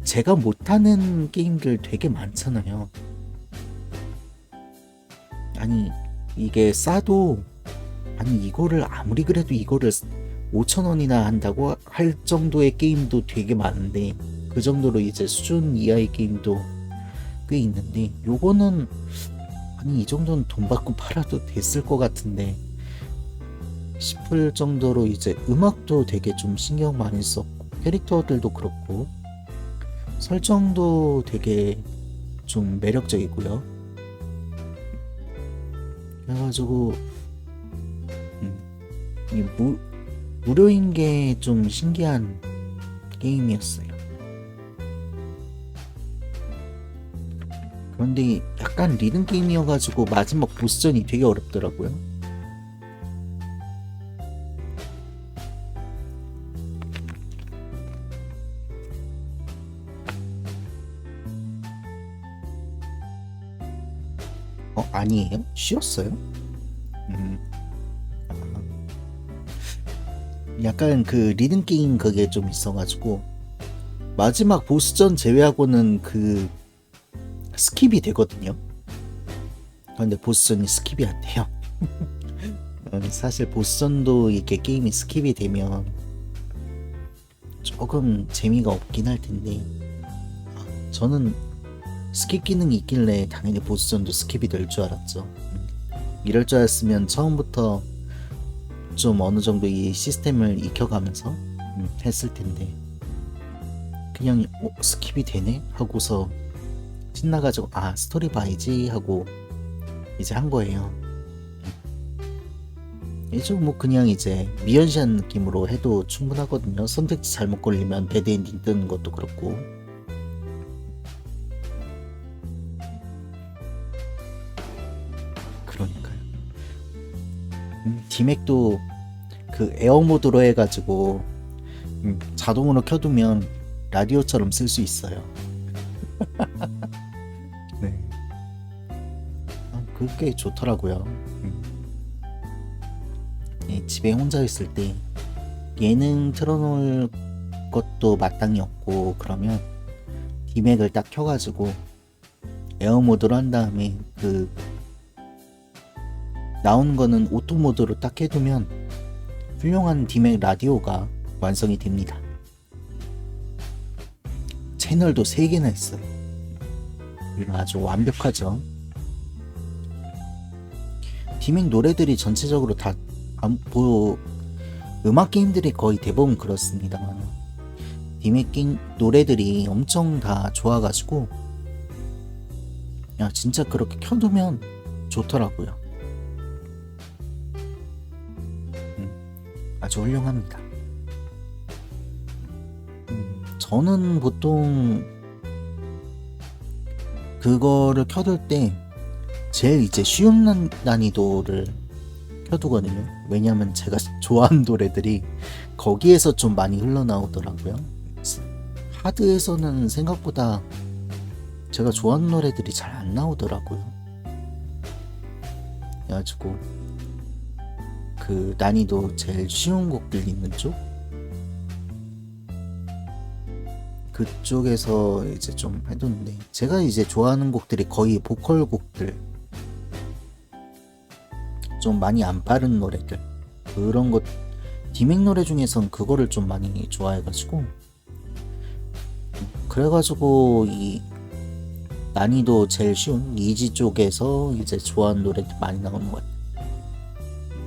제가 못하는 게임들 되게 많잖아요. 이게 싸도 이거를 아무리 그래도 이거를 5,000원이나 한다고 할 정도의 게임도 되게 많은데 그 정도로 이제 수준 이하의 게임도 꽤 있는데 요거는 이 정도는 돈 받고 팔아도 됐을 것 같은데 싶을 정도로 이제 음악도 되게 좀 신경 많이 썼고 캐릭터들도 그렇고 설정도 되게 좀 매력적이고요. 그래가지고 무료인 게 좀 신기한 게임이었어요. 그런데 약간 리듬 게임이어가지고 마지막 보스전이 되게 어렵더라고요. 아니에요? 쉬웠어요? 약간 리듬 게임 그게 좀 있어가지고 마지막 보스전 제외하고는 스킵이 되거든요. 근데 보스전이 스킵이 안 돼요. 사실 보스전도 이렇게 게임이 스킵이 되면 조금 재미가 없긴 할 텐데 저는 스킵 기능이 있길래 당연히 보스전도 스킵이 될 줄 알았죠. 이럴 줄 알았으면 처음부터 좀 어느 정도 이 시스템을 익혀가면서 했을 텐데 그냥 스킵이 되네 하고서 신나가지고 스토리 봐야지 하고 이제 한 거예요. 이제 뭐 그냥 이제 미연시한 느낌으로 해도 충분하거든요. 선택지 잘못 걸리면 배드엔딩 뜨는 것도 그렇고. 그러니까요. 디맥도 에어 모드로 해가지고 자동으로 켜두면 라디오처럼 쓸 수 있어요. 네. 그게 좋더라고요. 집에 혼자 있을 때 예능 틀어놓을 것도 마땅히 없고 그러면 디맥을 딱 켜가지고 에어 모드로 한 다음에 나오는 거는 오토 모드로 딱 해두면 훌륭한 디맥 라디오가 완성이 됩니다. 채널도 3개나 있어요. 아주 완벽하죠. 디맥 노래들이 전체적으로 다 음악 게임들이 거의 대부분 그렇습니다만 디맥 게임 노래들이 엄청 다 좋아가지고 야 진짜 그렇게 켜두면 좋더라고요. 아주 훌륭합니다. 저는 보통 그거를 켜둘 때 제일 이제 쉬운 난이도를 켜두거든요. 왜냐면 제가 좋아하는 노래들이 거기에서 좀 많이 흘러나오더라고요. 하드에서는 생각보다 제가 좋아하는 노래들이 잘 안 나오더라고요. 그래가지고 그 난이도 제일 쉬운 곡들 있는 쪽 그쪽에서 이제 좀 해뒀는데 제가 이제 좋아하는 곡들이 거의 보컬 곡들 좀 많이 안 빠른 노래들 그런 것 디맥 노래 중에선 그거를 좀 많이 좋아해가지고 그래가지고 이 난이도 제일 쉬운 이지 쪽에서 이제 좋아하는 노래들 많이 나오는 것 같아요.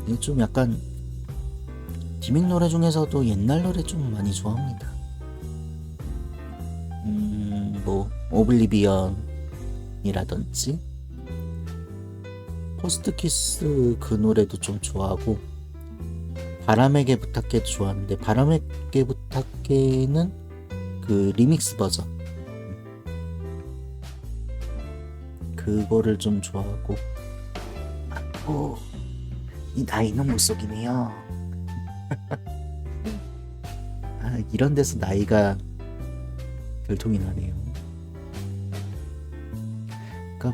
이게 좀 약간 디맥 노래 중에서도 옛날 노래 좀 많이 좋아합니다. 뭐 오블리비언이라든지 포스트 키스 그 노래도 좀 좋아하고 바람에게 부탁해도 좋아하는데 바람에게 부탁해는 그 리믹스 버전 그거를 좀 좋아하고 이 나이는 못 속이네요. 이런 데서 나이가 결통이 나네요. 그러니까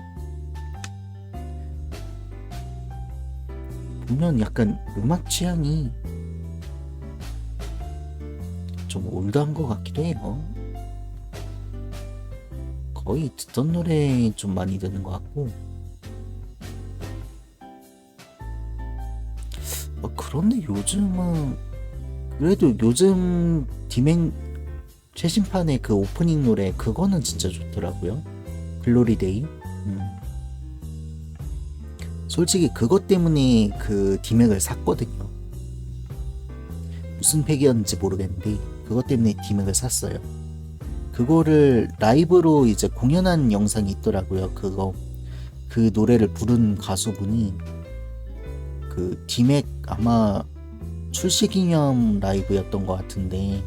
보면 약간 음악 취향이 좀 올드한 것 같기도 해요. 거의 듣던 노래 좀 많이 듣는 것 같고 그런데 요즘은 그래도 요즘 디맥 최신판의 그 오프닝 노래 그거는 진짜 좋더라고요. 글로리데이. 솔직히 그것 때문에 그 디맥을 샀거든요. 무슨 팩이었는지 모르겠는데 그것 때문에 디맥을 샀어요. 그거를 라이브로 이제 공연한 영상이 있더라고요. 그 노래를 부른 가수분이 그 디맥 아마 출시 기념 라이브였던 것 같은데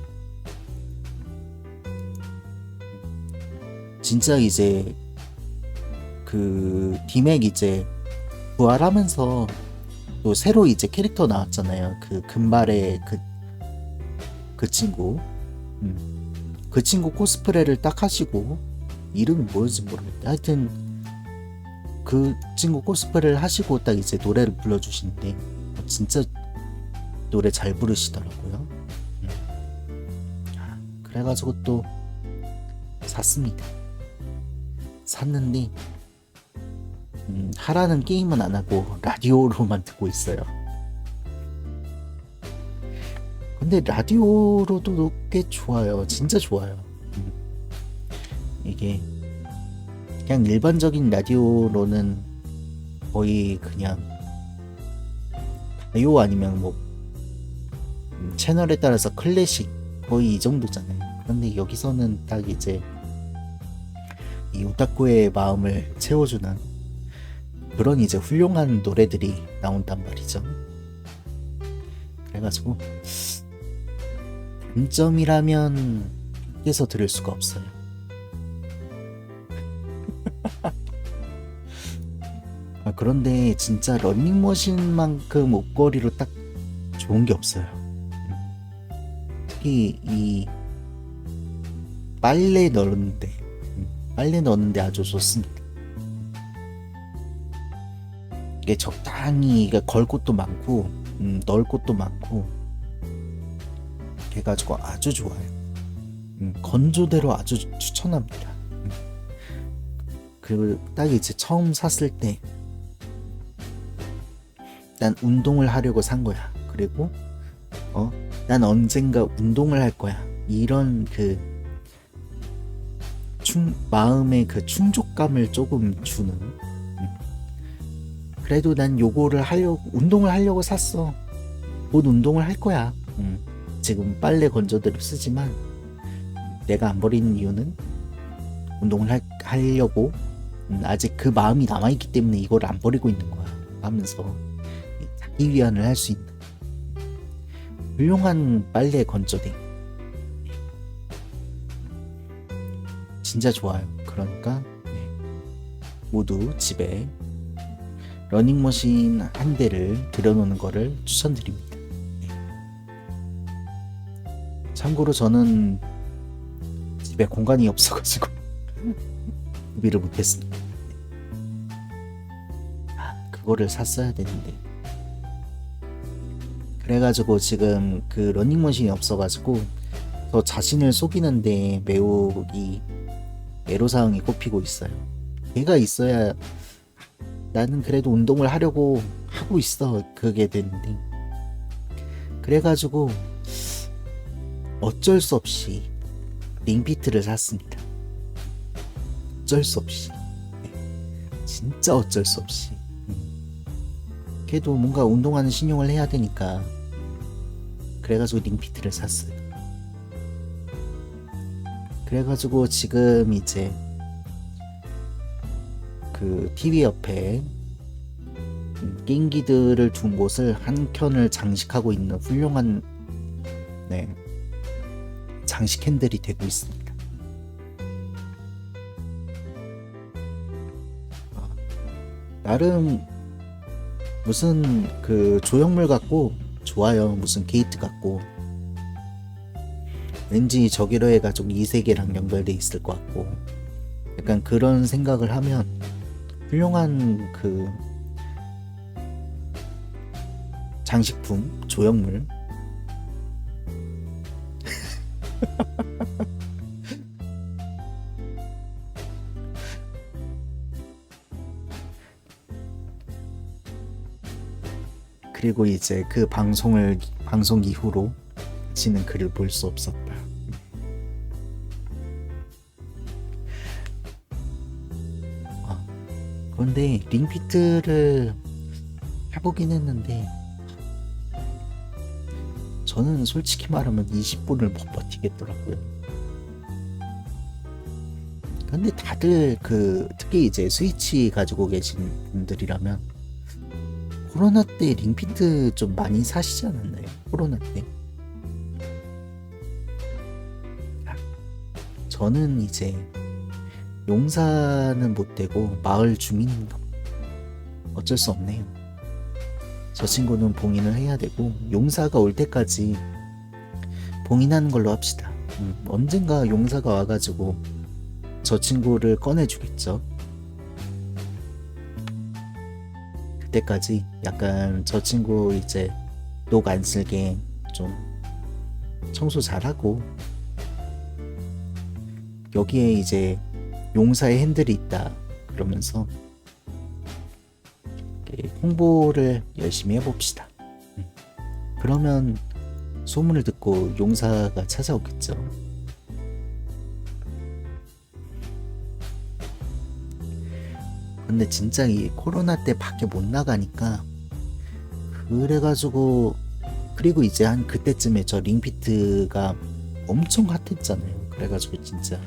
진짜 이제 그 디맥 이제 부활하면서 또 새로 이제 캐릭터 나왔잖아요. 그 금발의 그 친구. 그 친구 코스프레를 딱 하시고 이름이 뭐였지 모르겠다. 하여튼 그 친구 코스프레를 하시고 딱 이제 노래를 불러주시는데 진짜 노래 잘 부르시더라고요. 그래가지고 또 샀습니다. 샀는데 하라는 게임은 안 하고 라디오로만 듣고 있어요. 근데 라디오로도 꽤 좋아요. 진짜 좋아요. 이게 그냥 일반적인 라디오로는 거의 그냥 가요 아니면 뭐 채널에 따라서 클래식 거의 이 정도잖아요. 그런데 여기서는 딱 이제 이 오타쿠의 마음을 채워주는 그런 이제 훌륭한 노래들이 나온단 말이죠. 그래가지고 단점이라면 밖에서 들을 수가 없어요. 그런데 진짜 러닝머신만큼 옷걸이로 딱 좋은 게 없어요. 특히 이 빨래 넣는데 아주 좋습니다. 이게 적당히 걸 곳도 많고 넣을 곳도 많고 해가지고 아주 좋아요. 건조대로 아주 추천합니다. 그 딱 이제 처음 샀을 때 난 운동을 하려고 산 거야. 그리고 난 언젠가 운동을 할 거야. 이런 그 마음의 그 충족 만족감을 조금 주는. 그래도 난 요거를 하려고, 운동을 하려고 샀어. 곧 운동을 할 거야. 지금 빨래 건조대로 쓰지만 내가 안 버리는 이유는 운동을 하려고 아직 그 마음이 남아있기 때문에 이걸 안 버리고 있는 거야 하면서 자기 위안을 할 수 있는 훌륭한 빨래 건조대. 진짜 좋아요. 그러니까 모두 집에 러닝머신 한 대를 들여놓는 거를 추천드립니다. 참고로 저는 집에 공간이 없어가지고 구비를 못했습니다. 그거를 샀어야 되는데. 그래가지고 지금 그 러닝머신이 없어가지고 저 자신을 속이는데 매우 이 애로사항이 꼽히고 있어요. 걔가 있어야 나는 그래도 운동을 하려고 하고 있어. 그게 되는데. 그래가지고 어쩔 수 없이 링피트를 샀습니다. 어쩔 수 없이. 진짜 어쩔 수 없이. 걔도 뭔가 운동하는 신용을 해야 되니까. 그래가지고 링피트를 샀어요. 그래가지고 지금 이제 그 TV 옆에 게임기들을 둔 곳을 한 켠을 장식하고 있는 훌륭한 장식 핸들이 되고 있습니다. 나름 무슨 그 조형물 같고 좋아요. 무슨 게이트 같고 왠지 저기로 해가지고 이 세계랑 연결돼 있을 것 같고 약간 그런 생각을 하면 훌륭한 그 장식품, 조형물 그리고 이제 그 방송 이후로 지는 글을 볼 수 없었다. 그런데 링피트를 해보긴 했는데 저는 솔직히 말하면 20분을 못 버티겠더라고요. 근데 다들 특히 이제 스위치 가지고 계신 분들이라면 코로나 때 링피트 좀 많이 사시지 않았나요? 코로나 때. 저는 이제 용사는 못 되고 마을 주민인가 어쩔 수 없네요. 저 친구는 봉인을 해야 되고 용사가 올 때까지 봉인하는 걸로 합시다. 언젠가 용사가 와가지고 저 친구를 꺼내주겠죠. 그때까지 약간 저 친구 이제 녹 안 쓸게 좀 청소 잘하고 여기에 이제 용사의 핸들이 있다 그러면서 홍보를 열심히 해봅시다. 그러면 소문을 듣고 용사가 찾아오겠죠. 근데 진짜 이 코로나 때 밖에 못 나가니까 그래가지고 그리고 이제 한 그때쯤에 저 링피트가 엄청 핫했잖아요. 그래가지고 진짜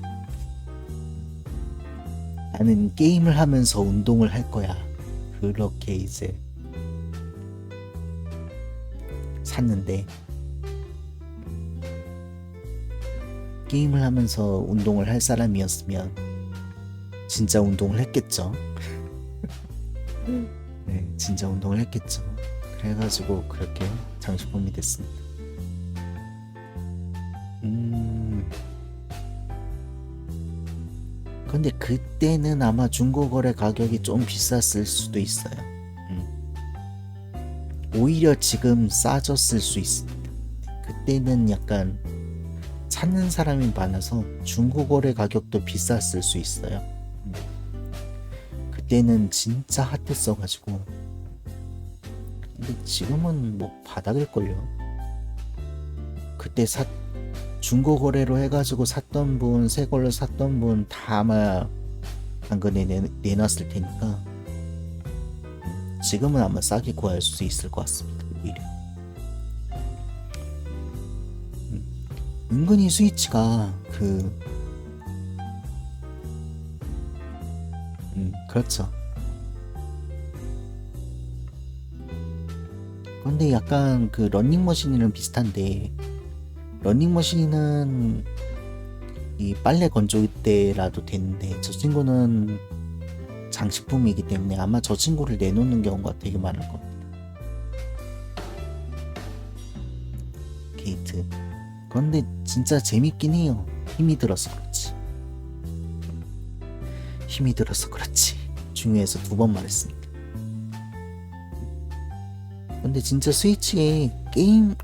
나는 게임을 하면서 운동을 할 거야. 그렇게 이제 샀는데 게임을 하면서 운동을 할 사람이었으면 진짜 운동을 했겠죠. 네, 진짜 운동을 했겠죠. 그래가지고 그렇게 장식품이 됐습니다. 근데 그때는 아마 중고거래 가격이 좀 비쌌을 수도 있어요. 오히려 지금 싸졌을 수 있습니다. 그때는 약간 찾는 사람이 많아서 중고거래 가격도 비쌌을 수 있어요. 그때는 진짜 핫했어가지고. 근데 지금은 뭐 바닥일걸요. 그때 중고거래로 해가지고 샀던 분, 새 걸로 샀던 분 다 아마 당근에 내놨을 테니까 지금은 아마 싸게 구할 수 있을 것 같습니다. 오히려 은근히 스위치가 그렇죠. 근데 약간 그 러닝머신이랑 비슷한데, 러닝머신은 이 빨래 건조기 때라도 되는데, 저 친구는 장식품이기 때문에 아마 저 친구를 내놓는 경우가 되게 많을 겁니다. 게이트. 그런데 진짜 재밌긴 해요. 힘이 들어서 그렇지. 힘이 들어서 그렇지. 중요해서 2번 말했습니다. 근데 진짜 스위치에 게임,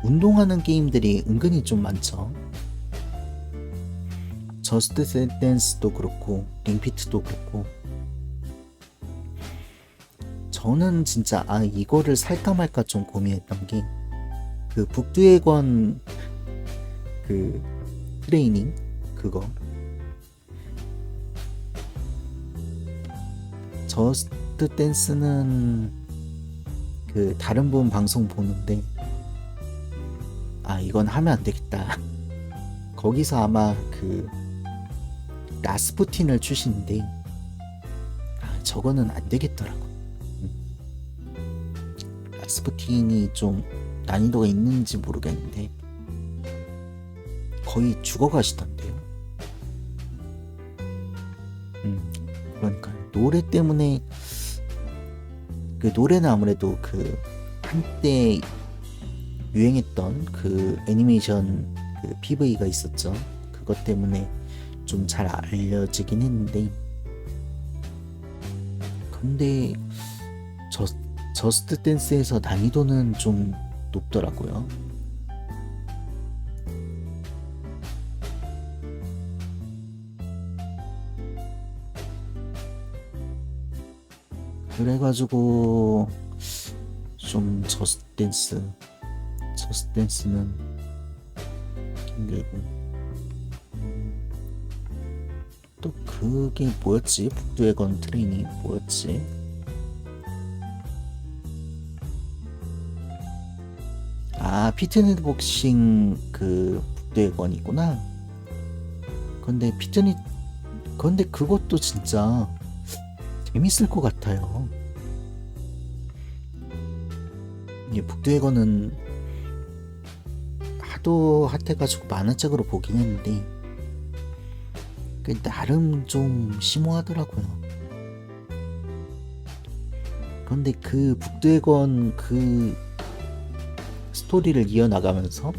운동하는 게임들이 은근히 좀 많죠. 저스트 댄스도 그렇고, 링피트도 그렇고. 저는 진짜, 이거를 살까 말까 좀 고민했던 게, 북두의권, 트레이닝, 그거. 저스트 댄스는, 다른 분 방송 보는데, 이건 하면 안 되겠다. 거기서 아마 라스푸틴을 추시는데, 저거는 안 되겠더라고. 라스푸틴이 좀 난이도가 있는지 모르겠는데, 거의 죽어가시던데요. 그러니까 노래 때문에, 노래는 아무래도 한때 유행했던 애니메이션 PV가 있었죠. 그것 때문에 좀 잘 알려지긴 했는데, 근데 저스트 댄스에서 난이도는 좀 높더라고요. 그래가지고 좀 저스트 댄스는 힘들고, 또 그게 뭐였지? 북두의 건 트레이닝 뭐였지? 피트니스 복싱 북두의 건이구나. 근데 그것도 진짜 재밌을 것 같아요. 북두의 건은 하도 핫해가지고 만화책으로 보긴 했는데, 나름 좀 심오하더라고요. 그런데 북두의 건 스토리를 이어나가면서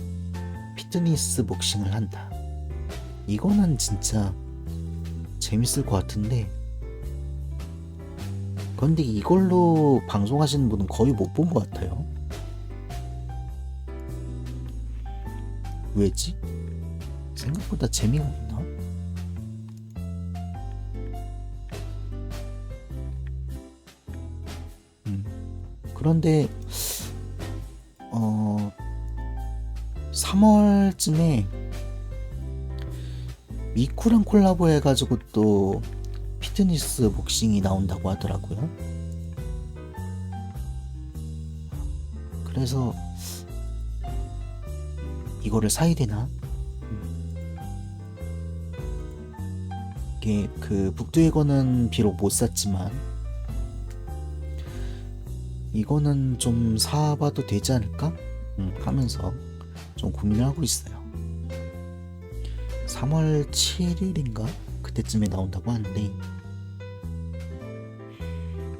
피트니스 복싱을 한다. 이거는 진짜 재밌을 것 같은데, 그런데 이걸로 방송하시는 분은 거의 못 본 것 같아요. 왜지? 생각보다 재미가 없나? 그런데 3월쯤에 미쿠랑 콜라보 해가지고 또 피트니스 복싱이 나온다고 하더라고요. 그래서 이거를 사야 되나? 이게 북두의 거는 비록 못 샀지만, 이거는 좀 사봐도 되지 않을까? 하면서 좀 고민을 하고 있어요. 3월 7일인가? 그때쯤에 나온다고 하는데,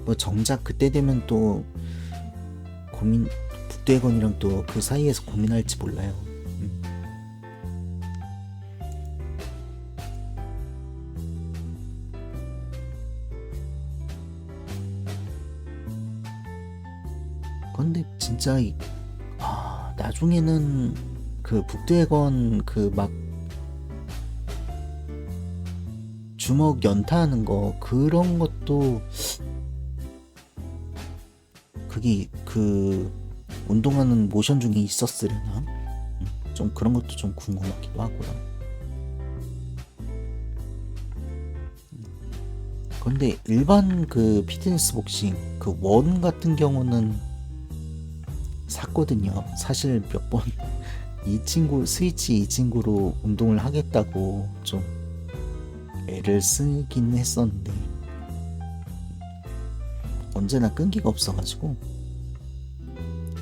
뭐 정작 그때 되면 또 북두의 건이랑 또 그 사이에서 고민할지 몰라요. 근데 진짜 나중에는 북두의 건 막 주먹 연타하는 거, 그런 것도 그게 운동하는 모션 중에 있었으려나? 좀 그런 것도 좀 궁금하기도 하고요. 근데 일반 그 피트니스 복싱 그 원 같은 경우는 샀거든요. 사실 몇 번 이 친구 스위치 이 친구로 운동을 하겠다고 좀 애를 쓰긴 했었는데 언제나 끈기가 없어가지고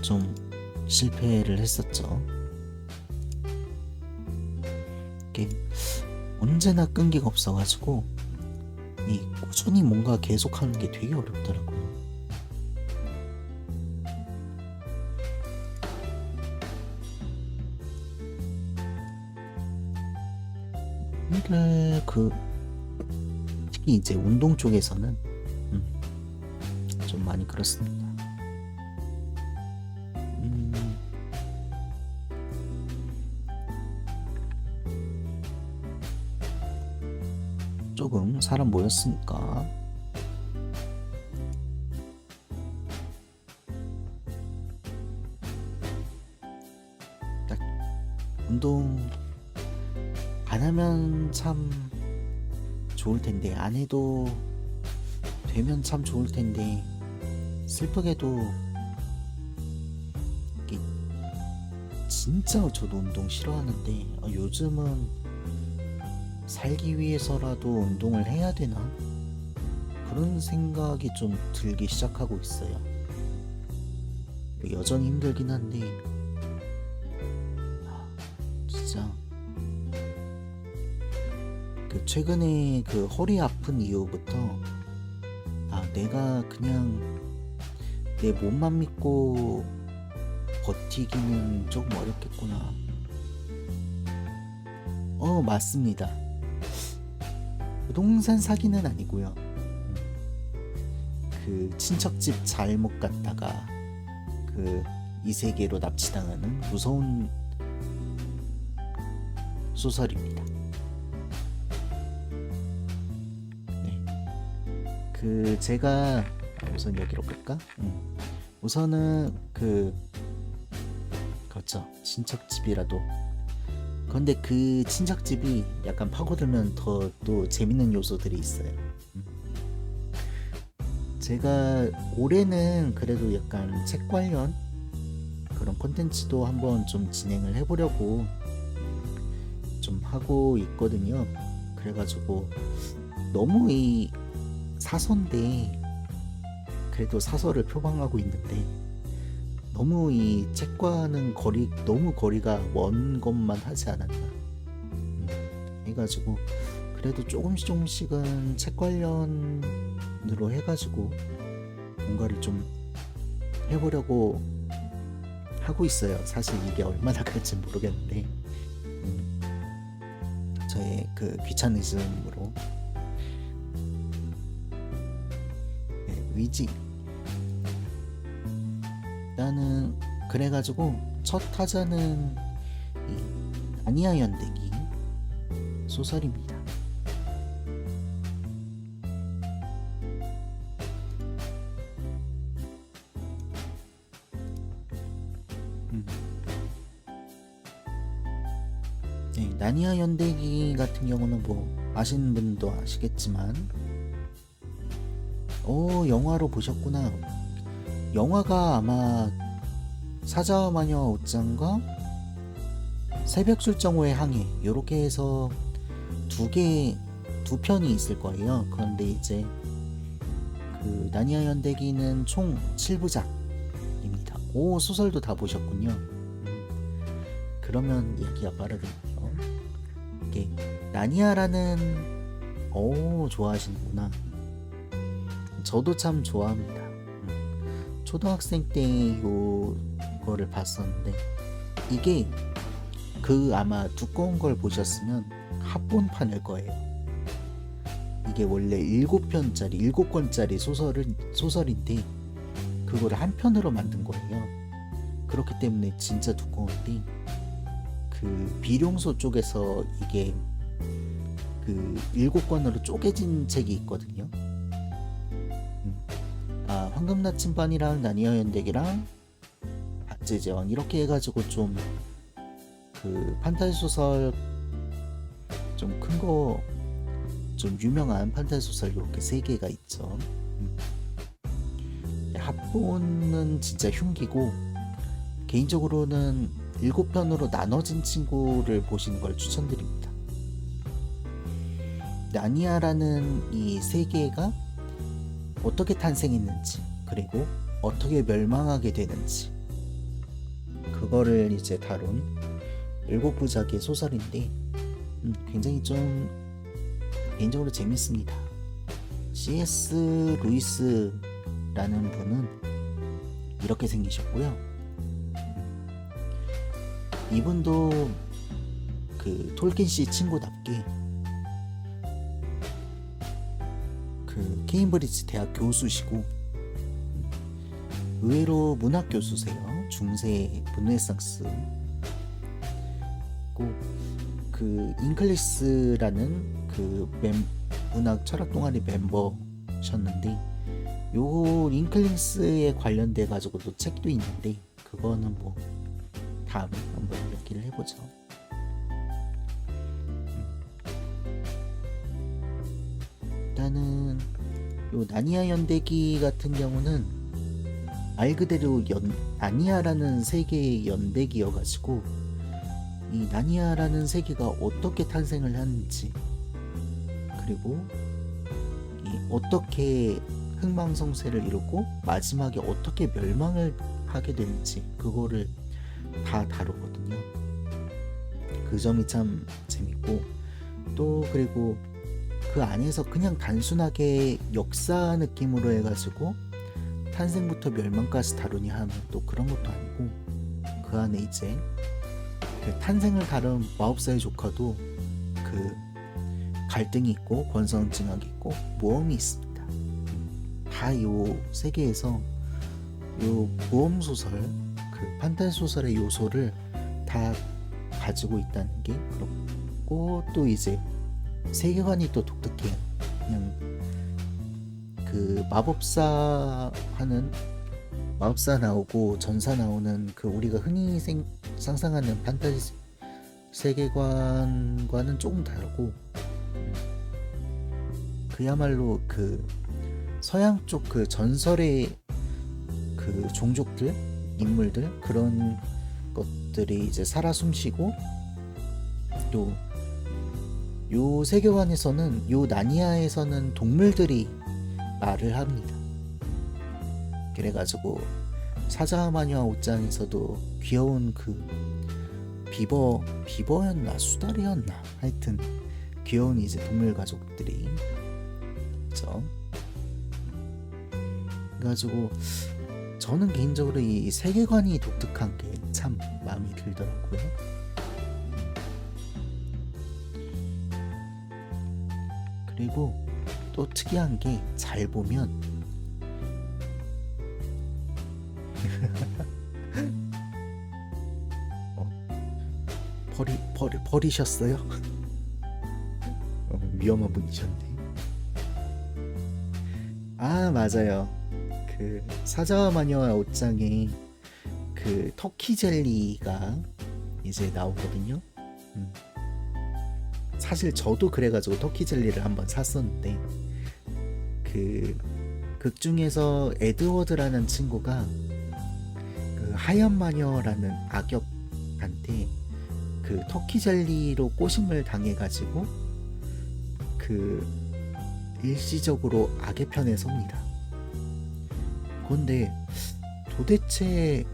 좀 실패를 했었죠. 이게 언제나 끈기가 없어가지고 이 꾸준히 뭔가 계속하는 게 되게 어렵더라고요. 근데 특히 이제 운동 쪽에서는 좀 많이 그렇습니다. 조금 사람 모였으니까 딱 운동 안 하면 참 좋을 텐데 안 해도 되면 참 좋을 텐데 슬프게도 이게 진짜 저도 운동 싫어하는데 요즘은 살기 위해서라도 운동을 해야 되나? 그런 생각이 좀 들기 시작하고 있어요. 여전히 힘들긴 한데 진짜 최근에 그 허리 아픈 이후부터 내가 그냥 내 몸만 믿고 버티기는 조금 어렵겠구나. 맞습니다. 부동산 사기는 아니고요. 그 친척집 잘못 갔다가 그 이세계로 납치당하는 무서운 소설입니다. 네. 제가 우선 여기로 끌까? 우선은 그렇죠. 친척집이라도. 그런데 그 친척집이 약간 파고들면 더 또 재밌는 요소들이 있어요. 제가 올해는 그래도 약간 책 관련 그런 콘텐츠도 한번 좀 진행을 해보려고 좀 하고 있거든요. 그래가지고 너무 이 사서인데 그래도 사서를 표방하고 있는데 너무 이 책과는 너무 거리가 먼 것만 하지 않았나 해가지고 그래도 조금씩은 책 관련으로 해가지고 뭔가를 좀 해보려고 하고 있어요. 사실 이게 얼마나 갈지 모르겠는데 저의 그 귀차니즘으로 의지. 나는 그래가지고 첫 타자는 이 나니아 연대기 소설입니다. 네, 나니아 연대기 같은 경우는 뭐 아시는 분도 아시겠지만 영화로 보셨구나. 영화가 아마 사자와 마녀 옷장과 새벽술정오의 항해 요렇게 해서 두 편이 있을 거예요. 그런데 이제 그 나니아 연대기는 총 7부작입니다. 소설도 다 보셨군요. 그러면 얘기가 빠르겠네요. 이게 나니아라는 좋아하시는구나. 저도 참 좋아합니다. 초등학생 때 요거를 봤었는데 이게 아마 두꺼운 걸 보셨으면 합본판일 거예요. 이게 원래 7권짜리 소설인데 그거를 한 편으로 만든 거예요. 그렇기 때문에 진짜 두꺼운데 그 비룡소 쪽에서 이게 그 7권으로 쪼개진 책이 있거든요. 황금 나침반이랑 나니아 연대기랑 박제 제왕 이렇게 해가지고 좀 그 판타지 소설 좀 큰 거 좀 유명한 판타지 소설 이렇게 세 개가 있죠. 합본은 진짜 흉기고, 개인적으로는 7편으로 나눠진 친구를 보시는 걸 추천드립니다. 나니아라는 이 세계가 어떻게 탄생했는지, 그리고 어떻게 멸망하게 되는지, 그거를 이제 다룬 7부작의 소설인데 굉장히 좀 개인적으로 재밌습니다. C.S. 루이스라는 분은 이렇게 생기셨고요. 이분도 그 톨킨 씨 친구답게 그 케임브리지 대학 교수시고, 의외로 문학 교수세요. 중세 르네상스. 그 잉클리스라는 그 문학 철학 동아리 멤버셨는데, 요 잉클리스에 관련돼 가지고도 책도 있는데, 그거는 뭐 다음에 한번 얘기를 해보죠. 일단은 요 나니아 연대기 같은 경우는 말 그대로 나니아라는 세계의 연대기여가지고, 이 나니아라는 세계가 어떻게 탄생을 하는지, 그리고 어떻게 흥망성쇠를 이루고 마지막에 어떻게 멸망을 하게 되는지, 그거를 다 다루거든요. 그 점이 참 재밌고, 또 그리고 그 안에서 그냥 단순하게 역사 느낌으로 해가지고 탄생부터 멸망까지 다루냐 하면 또 그런 것도 아니고, 그 안에 이제 그 탄생을 다룬 마법사의 조카도 그 갈등이 있고 권선징악이 있고 모험이 있습니다. 다 요 세계에서 요 모험 소설, 그 판타지 소설의 요소를 다 가지고 있다는 게 그렇고, 또 이제 세계관이 또 독특해요. 그냥 그 마법사 나오고 전사 나오는 그 우리가 흔히 상상하는 판타지 세계관과는 조금 다르고, 그야말로 그 서양 쪽 그 전설의 그 종족들, 인물들, 그런 것들이 이제 살아 숨쉬고, 또 요 세계관에서는, 요 나니아에서는 동물들이 말을 합니다. 그래가지고 사자와 마녀와 옷장에서도 귀여운 그 비버였나 수달이었나, 하여튼 귀여운 이제 동물 가족들이 있죠. 그래가지고 저는 개인적으로 이 세계관이 독특한 게 참 마음에 들더라고요. 그리고 또 특이한 게, 잘 보면 버리셨어요? 위험한 분이셨네. 아, 맞아요. 그 사자와 마녀와 옷장에 그 터키 젤리가 이제 나오거든요. 사실 저도 그래가지고 터키 젤리를 한번 샀었는데, 그 극 중에서 에드워드라는 친구가 그 하얀 마녀라는 악역한테 그 터키 젤리로 꼬심을 당해가지고 그 일시적으로 악의 편에 섭니다. 그런데 도대체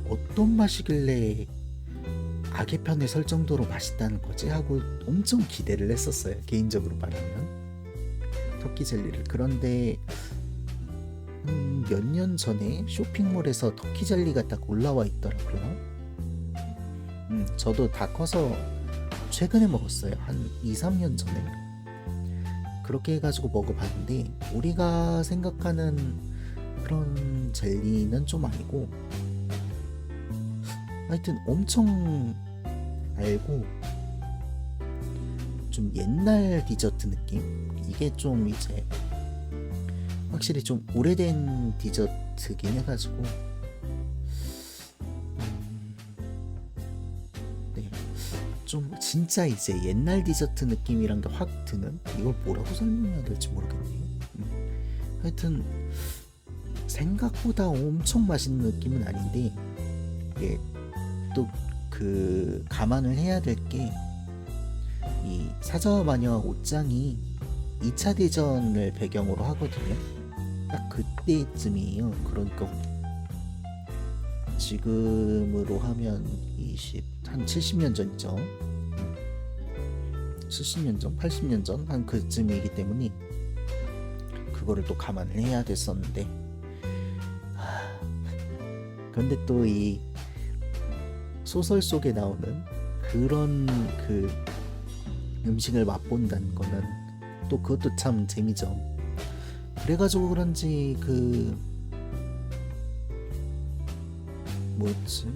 어떤 맛이길래 악의 편에 설 정도로 맛있다는 거지 하고 엄청 기대를 했었어요, 개인적으로 말하면, 터키 젤리를. 그런데 몇 년 전에 쇼핑몰에서 터키 젤리가 딱 올라와 있더라고요. 저도 다 커서 최근에 먹었어요. 한 2-3년 전에. 그렇게 해가지고 먹어봤는데, 우리가 생각하는 그런 젤리는 좀 아니고, 하여튼 엄청 달고 좀 옛날 디저트 느낌? 이게 좀 이제 확실히 좀 오래된 디저트긴 해가지고, 네, 좀 진짜 이제 옛날 디저트 느낌이란 게 확 드는, 이걸 뭐라고 설명해야 될지 모르겠네요. 하여튼 생각보다 엄청 맛있는 느낌은 아닌데, 이게 또 그 감안을 해야 될 게, 이 사자와 마녀와 옷장이 2차 대전을 배경으로 하거든요. 딱 그때쯤이에요. 그러니까 지금으로 하면 한 70년 전이죠. 70년 전, 80년 전 한 그쯤이기 때문에 그거를 또 감안을 해야 됐었는데, 그런데 또 이 소설 속에 나오는 그런 그 음식을 맛본다는 거는 또 그것도 참 재미죠. 그래가지고 그런지 그 뭐였지?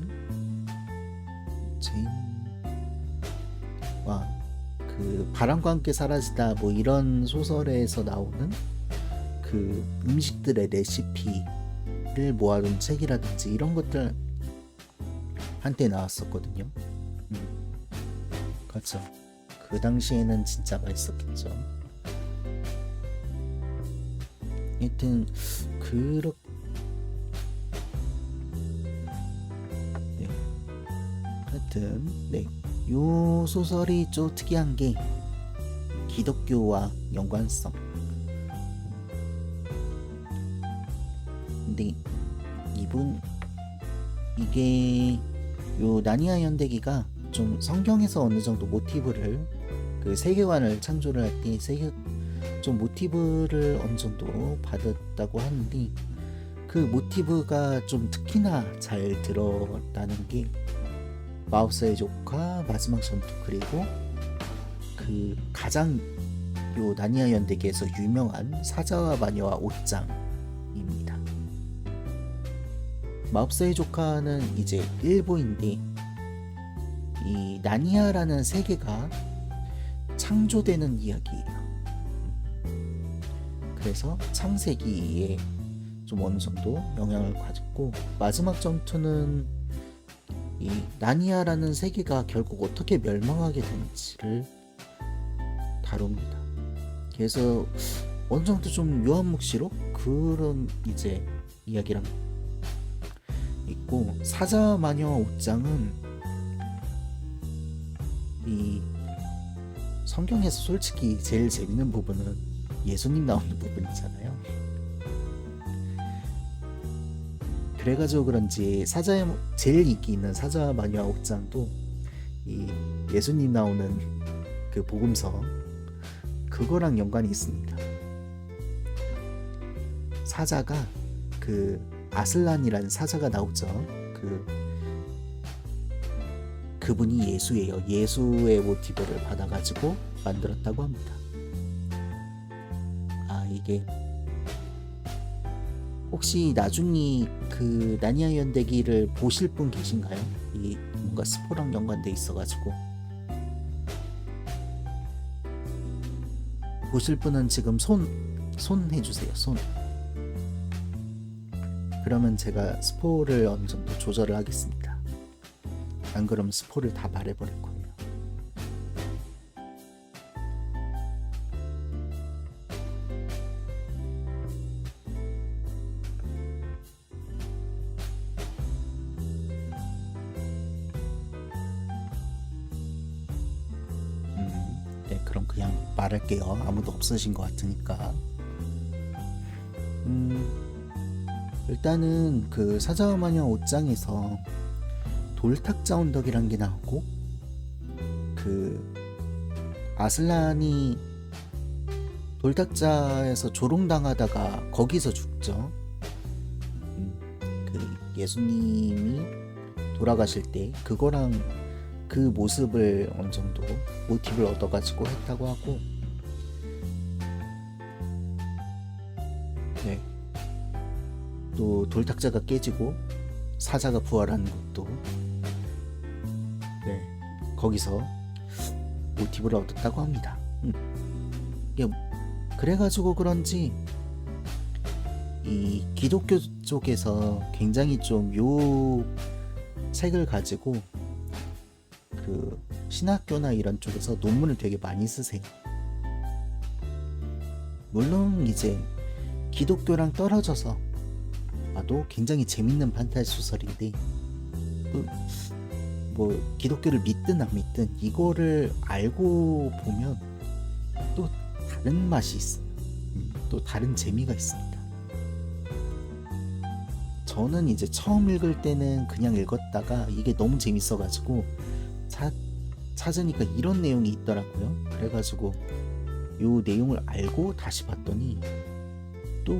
그 바람과 함께 사라지다 뭐 이런 소설에서 나오는 그 음식들의 레시피를 모아둔 책이라든지 이런 것들 한때 나왔었거든요. 그렇죠. 그 당시에는 진짜 맛있었겠죠. 하여튼 네. 요 소설이 좀 특이한 게 기독교와 연관성. 근데 이게 요 나니아 연대기가 좀 성경에서 어느 정도 모티브를, 그 세계관을 창조를 할 때 좀 모티브를 어느 정도 받았다고 하는데, 그 모티브가 좀 특히나 잘 드러나는 게 마법사의 조카, 마지막 전투, 그리고 그 가장 요 나니아 연대기에서 유명한 사자와 마녀와 옷장입니다. 마법사의 조카는 이제 일부인데, 이 나니아라는 세계가 창조되는 이야기예요. 그래서 창세기에 좀 어느 정도 영향을 가졌고, 마지막 전투는 이 나니아라는 세계가 결국 어떻게 멸망하게 되는지를 다룹니다. 그래서 어느 정도 좀 요한묵시록 그런 이제 이야기랑 있고, 사자와 마녀와 옷장은 이 성경에서 솔직히 제일 재밌는 부분은 예수님 나오는 부분이잖아요. 그래가지고 그런지 제일 인기 있는 사자와 마녀와 옷장도 이 예수님 나오는 그 복음서, 그거랑 연관이 있습니다. 사자가 그 아슬란이라는 사자가 나오죠. 그분이 예수예요. 예수의 모티브를 받아가지고 만들었다고 합니다. 이게 혹시 나중에 그 나니아 연대기를 보실 분 계신가요? 이 뭔가 스포랑 연관돼 있어가지고 보실 분은 지금 손 해주세요. 손. 그러면 제가 스포를 어느 정도 조절을 하겠습니다. 안 그러면 스포를 다 말해버릴 거예요. 네, 그럼 그냥 말할게요. 아무도 없으신 것 같으니까. 일단은 그 사자와 마녀 옷장에서 돌탁자 언덕이란 게 나오고, 그 아슬란이 돌탁자에서 조롱당하다가 거기서 죽죠. 그 예수님이 돌아가실 때 그거랑 그 모습을 어느 정도 모티브를 얻어가지고 했다고 하고, 네, 또 돌탁자가 깨지고 사자가 부활하는 것도 네, 거기서 모티브를 얻었다고 합니다. 그래가지고 그런지 이 기독교 쪽에서 굉장히 좀 요 책을 가지고 그 신학교나 이런 쪽에서 논문을 되게 많이 쓰세요. 물론 이제 기독교랑 떨어져서 봐도 굉장히 재밌는 판타지 소설인데, 뭐 기독교를 믿든 안 믿든 이거를 알고 보면 또 다른 맛이 있어요. 또 다른 재미가 있습니다. 저는 이제 처음 읽을 때는 그냥 읽었다가 이게 너무 재밌어가지고 찾으니까 이런 내용이 있더라고요. 그래가지고 요 내용을 알고 다시 봤더니 또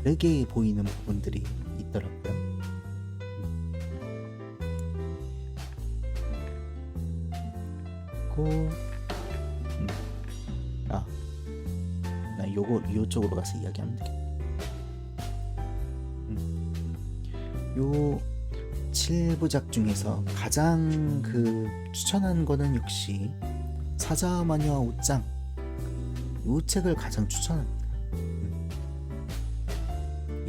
다르게 보이는 부분들이 있더라고요. 나 요쪽으로 가서 이야기하면 되겠다. 요 7부작 중에서 가장 추천한 거는 역시 사자마녀와 옷장, 요 책을 가장 추천합니다.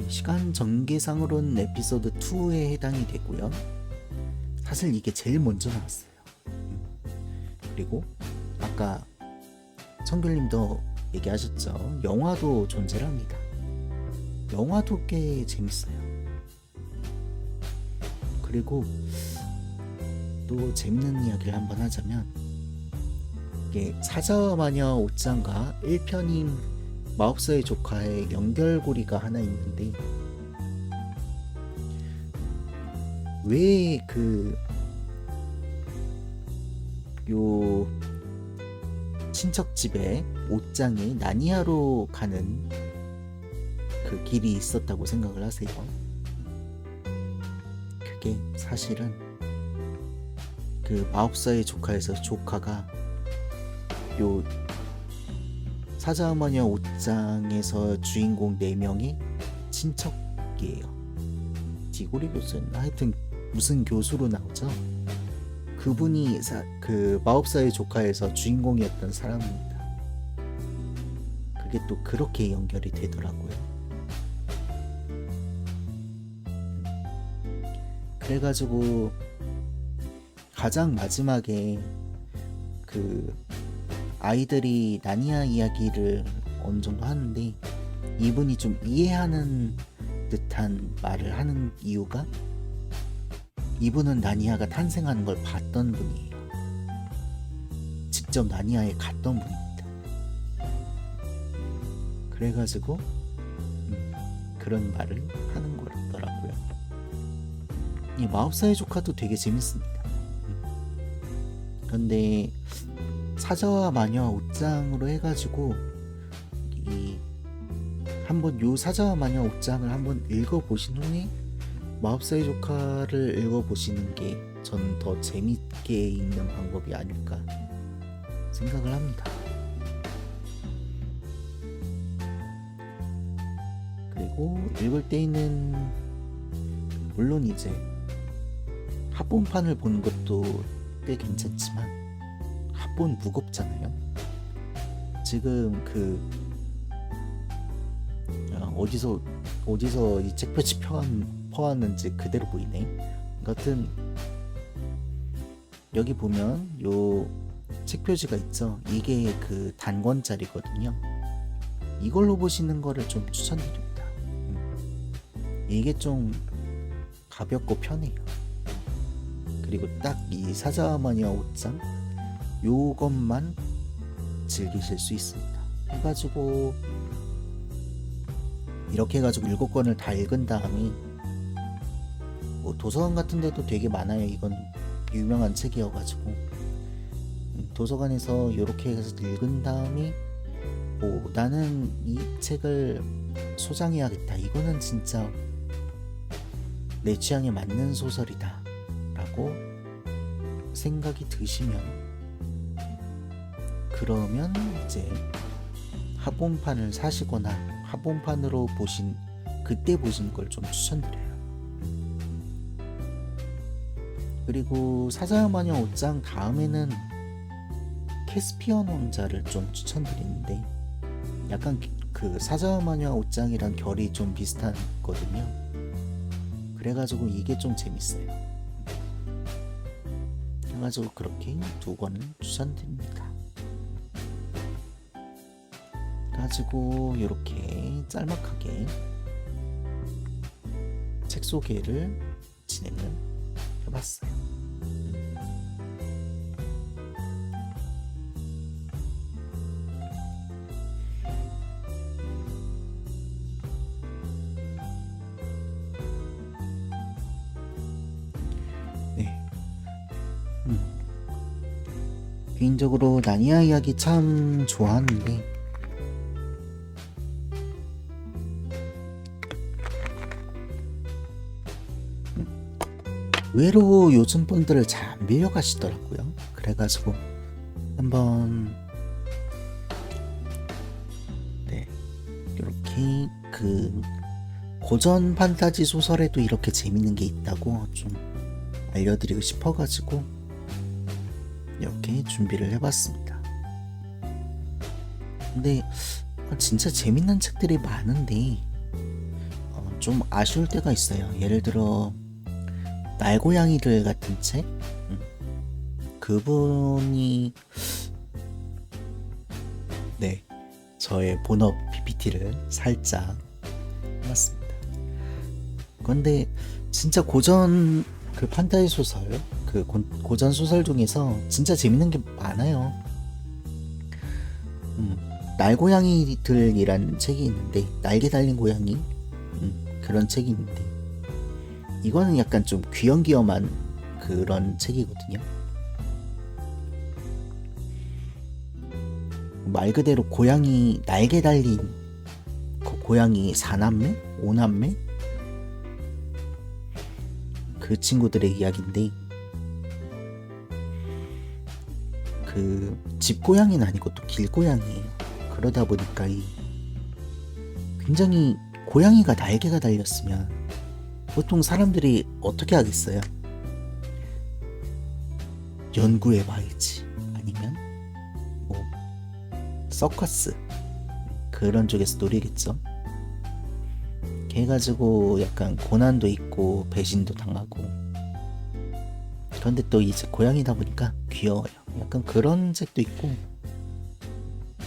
시간 전개상으로는 에피소드 2에 해당이 되고요. 사실 이게 제일 먼저 나왔어요. 그리고 아까 청귤님도 얘기하셨죠. 영화도 존재를 합니다. 영화도 꽤 재밌어요. 그리고 또 재밌는 이야기를 한번 하자면, 이게 사자마녀 옷장과 1편인 마법사의 조카의 연결고리가 하나 있는데, 왜 요 친척집에 옷장에 나니아로 가는 그 길이 있었다고 생각을 하세요? 그게 사실은 마법사의 조카에서 조카가 요 사자마녀 옷장에서 주인공 4명의 친척이에요. 디고리 교수였나? 하여튼 무슨 교수로 나오죠. 그분이 마법사의 조카에서 주인공이었던 사람입니다. 그게 또 그렇게 연결이 되더라고요. 그래가지고 가장 마지막에 아이들이 나니아 이야기를 어느 정도 하는데, 이분이 좀 이해하는 듯한 말을 하는 이유가, 이분은 나니아가 탄생하는 걸 봤던 분이에요. 직접 나니아에 갔던 분입니다. 그래가지고 그런 말을 하는 거더라고요. 이 마법사의 조카도 되게 재밌습니다. 그런데 사자와 마녀 옷장으로 해가지고 한번 요 사자와 마녀 옷장을 한번 읽어보신 후에 마법사의 조카를 읽어보시는 게 전 더 재밌게 읽는 방법이 아닐까 생각을 합니다. 그리고 읽을 때에는 물론 이제 합본판을 보는 것도 꽤 괜찮지만, 합본 무겁잖아요. 지금 어디서 이 책표지 퍼왔는지 그대로 보이네. 여튼 여기 보면 요 책표지가 있죠. 이게 단권짜리거든요. 이걸로 보시는 거를 좀 추천드립니다. 이게 좀 가볍고 편해요. 그리고 딱 이 사자마녀 옷장 요것만 즐기실 수 있습니다. 해가지고 이렇게 해가지고 7권을 다 읽은 다음에, 뭐 도서관 같은 데도 되게 많아요. 이건 유명한 책이어가지고 도서관에서 이렇게 해서 읽은 다음에 나는 이 책을 소장해야겠다, 이거는 진짜 내 취향에 맞는 소설이다 라고 생각이 드시면, 그러면 이제 합본판을 사시거나 합본판으로 그때 보신 걸 좀 추천드려요. 그리고 사자마녀 옷장 다음에는 캐스피언 왕자를 좀 추천드리는데, 약간 사자마녀 옷장이랑 결이 좀 비슷하거든요. 그래가지고 이게 좀 재밌어요. 그래가지고 그렇게 두권을 추천드립니다. 가지고 이렇게 짤막하게 책 소개를 진행을 해봤어요. 네. 개인적으로 나니아 이야기 참 좋아하는데 의외로 요즘 분들을 잘 안 빌려가시더라고요. 그래가지고 한번 이렇게 그 고전 판타지 소설에도 이렇게 재밌는 게 있다고 좀 알려드리고 싶어가지고 이렇게 준비를 해봤습니다. 근데 진짜 재밌는 책들이 많은데 좀 아쉬울 때가 있어요. 예를 들어 날고양이들 같은 책, 그분이 저의 본업 PPT를 살짝 해놨습니다. 그런데 진짜 고전 그 판타지 소설, 그 고전 소설 중에서 진짜 재밌는 게 많아요. 날고양이들이란 책이 있는데, 날개 달린 고양이, 그런 책이 있는데 이거는 약간 좀 귀염귀염한 그런 책이거든요. 말 그대로 고양이, 날개 달린 그 고양이 4남매? 5남매? 그 친구들의 이야기인데 그 집고양이는 아니고 또 길고양이에요. 그러다 보니까 굉장히 고양이가 날개가 달렸으면 보통 사람들이 어떻게 하겠어요? 연구해봐야지, 아니면 뭐 서커스 그런 쪽에서 노리겠죠. 걔가지고 약간 고난도 있고 배신도 당하고, 그런데 또 이제 고양이다 보니까 귀여워요. 약간 그런 책도 있고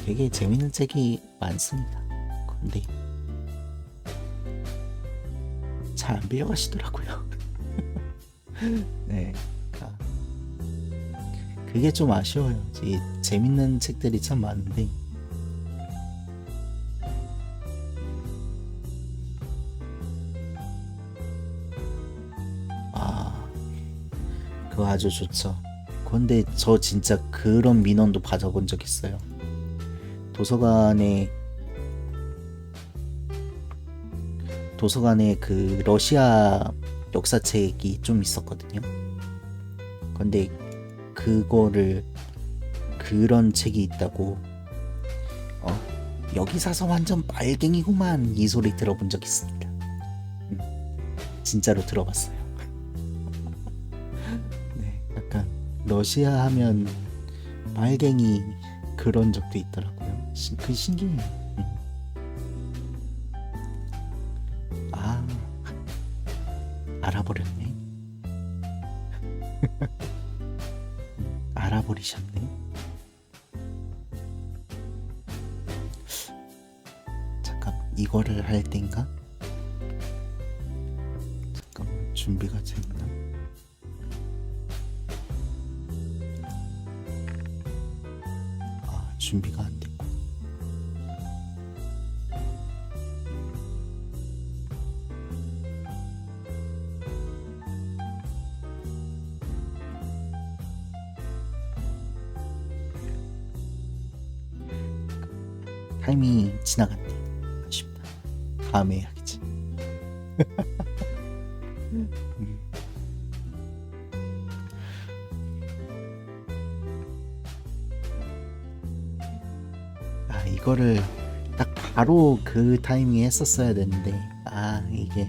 되게 재밌는 책이 많습니다. 근데 잘 안 빌려가시더라고요. 네, 그게 좀 아쉬워요. 이 재밌는 책들이 참 많은데 그거 아주 좋죠. 근데 저 진짜 그런 민원도 받아본 적 있어요. 도서관에 그 러시아 역사책이 좀 있었거든요. 근데 그런 책이 있다고 여기 사서 완전 빨갱이구만 이 소리 들어본 적 있습니다. 진짜로 들어봤어요. 네, 약간 러시아 하면 빨갱이 그런 적도 있더라고요. 그 신기해요. 알아버렸네. 알아버리셨네. 잠깐, 이거를 할 땐가? 잠깐, 준비가 됐나? 준비가 안 됐고. 타이밍이 지나갔네. 아쉽다. 다음에 해야겠지. 이거를 딱 바로 그 타이밍에 했었어야 되는데 이게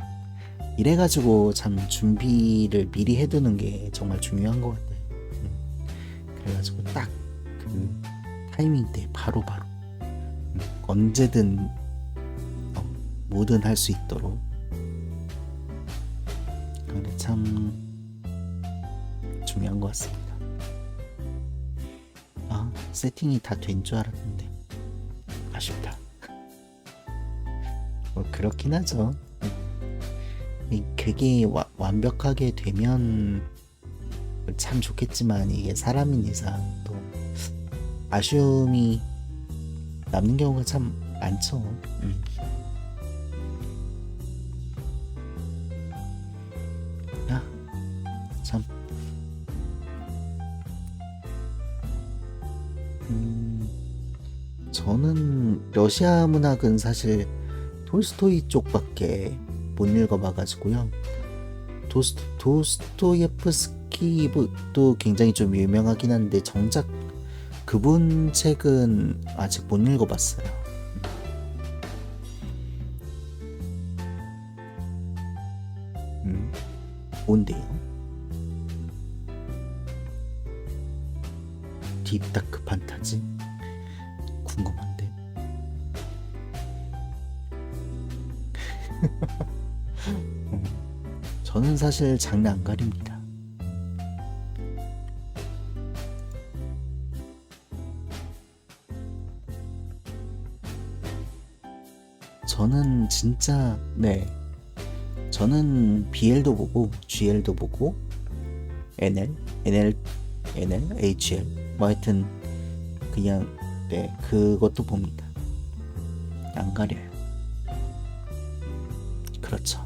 이래가지고 참 준비를 미리 해두는 게 정말 중요한 것 같아요. 그래가지고 딱 그 타이밍 때 바로 언제든 뭐든 할 수 있도록. 근데 참 중요한 것 같습니다. 세팅이 다 된 줄 알았는데 아쉽다. 뭐 그렇긴 하죠. 그게 완벽하게 되면 참 좋겠지만 이게 사람인 이상 또 아쉬움이 남는 경우가 참 많죠. 아, 참. 저는 러시아 문학은 사실 톨스토이 쪽밖에 못 읽어봐가지고요. 도스토예프스키도 굉장히 좀 유명하긴 한데 정작 그분 책은 아직 못 읽어봤어요. 뭔데요? 딥다크 판타지? 궁금한데. 저는 사실 장르 안 가립니다. 저는 진짜 저는 BL도 보고 GL도 보고 NL, HL 뭐 하여튼 그냥 그것도 봅니다. 안 가려요. 그렇죠.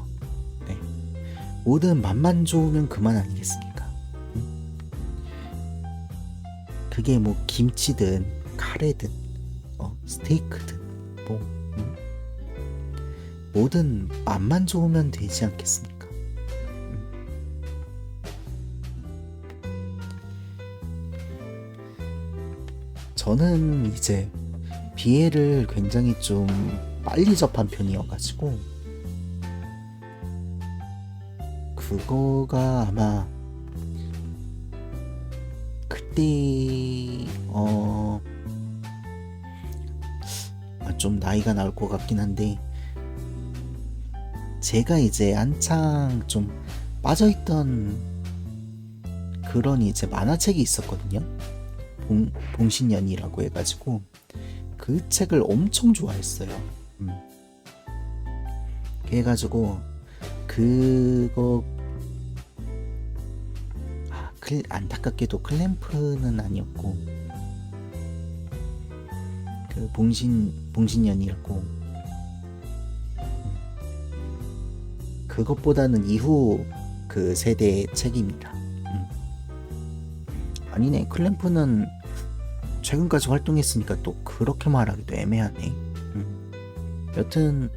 뭐든 맛만 좋으면 그만 아니겠습니까? 그게 뭐 김치든 카레든 스테이크든 뭐든 맛만 좋으면 되지 않겠습니까? 저는 이제 BL을 굉장히 좀 빨리 접한 편이어가지고 그거가 아마 그때 좀 나이가 나올 것 같긴 한데 제가 이제 한창 좀 빠져있던 그런 이제 만화책이 있었거든요. 봉신연이라고 해가지고 그 책을 엄청 좋아했어요. 그래가지고 그거 안타깝게도 클램프는 아니었고 그 봉신연이었고 그것보다는 이후 그 세대의 책입니다. 아니네, 클램프는 최근까지 활동했으니까 또 그렇게 말하기도 애매하네. 여튼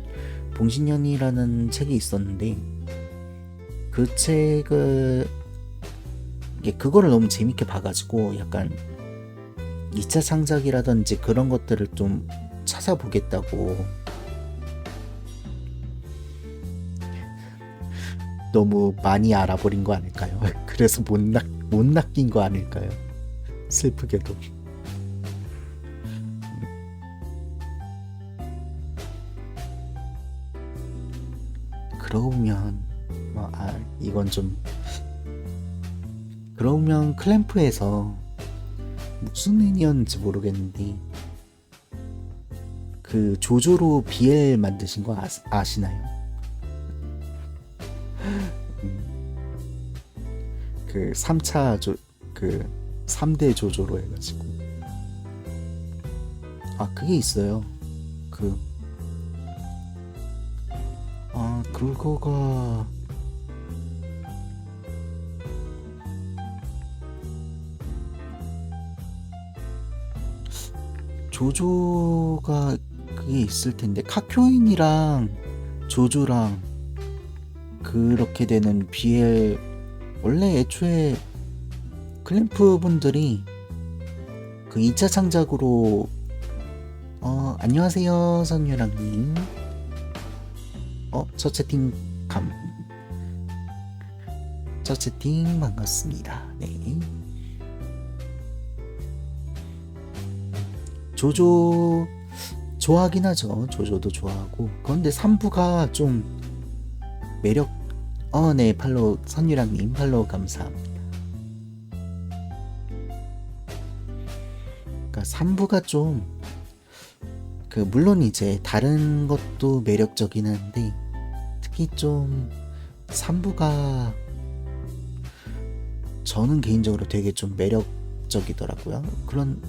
봉신연이라는 책이 있었는데 그 책을 그거를 너무 재밌게 봐가지고 약간 2차 창작이라든지 그런 것들을 좀 찾아보겠다고 너무 많이 알아버린 거 아닐까요? 그래서 못 낚인 거 아닐까요? 슬프게도. 그러고 보면 이건 좀 그러면 클램프에서 무슨 의미였는지 모르겠는데 그 조조로 BL 만드신 거 아시나요? 그 3차 그 3대 조조로 해가지고 그게 있어요. 그거가 조조가 그게 있을 텐데 카쿄인이랑 조조랑 그렇게 되는 BL 원래 애초에 클램프 분들이 그 2차 창작으로 안녕하세요 선유랑님 저 채팅 반갑습니다. 네. 조조 좋아하긴 하죠. 조조도 좋아하고. 그런데 3부가 좀 매력 네, 팔로우 선유랑님 팔로우 감사합니다. 그러니까 3부가 좀 물론 이제 다른 것도 매력적이긴 한데 특히 좀 3부가 저는 개인적으로 되게 좀 매력적이더라고요. 그런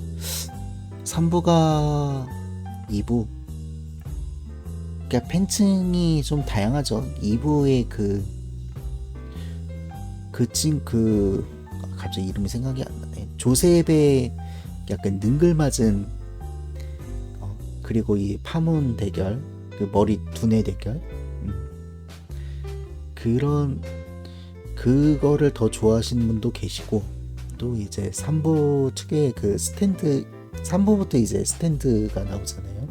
3부가 2부 그러니까 팬층이 좀 다양하죠. 2부의 갑자기 이름이 생각이 안 나네. 조셉의 약간 능글맞은 그리고 이 파문 대결, 머리 두뇌 대결, 그거를 더 좋아하시는 분도 계시고, 또 이제 3부 특유의 3부부터 이제 스탠드가 나오잖아요.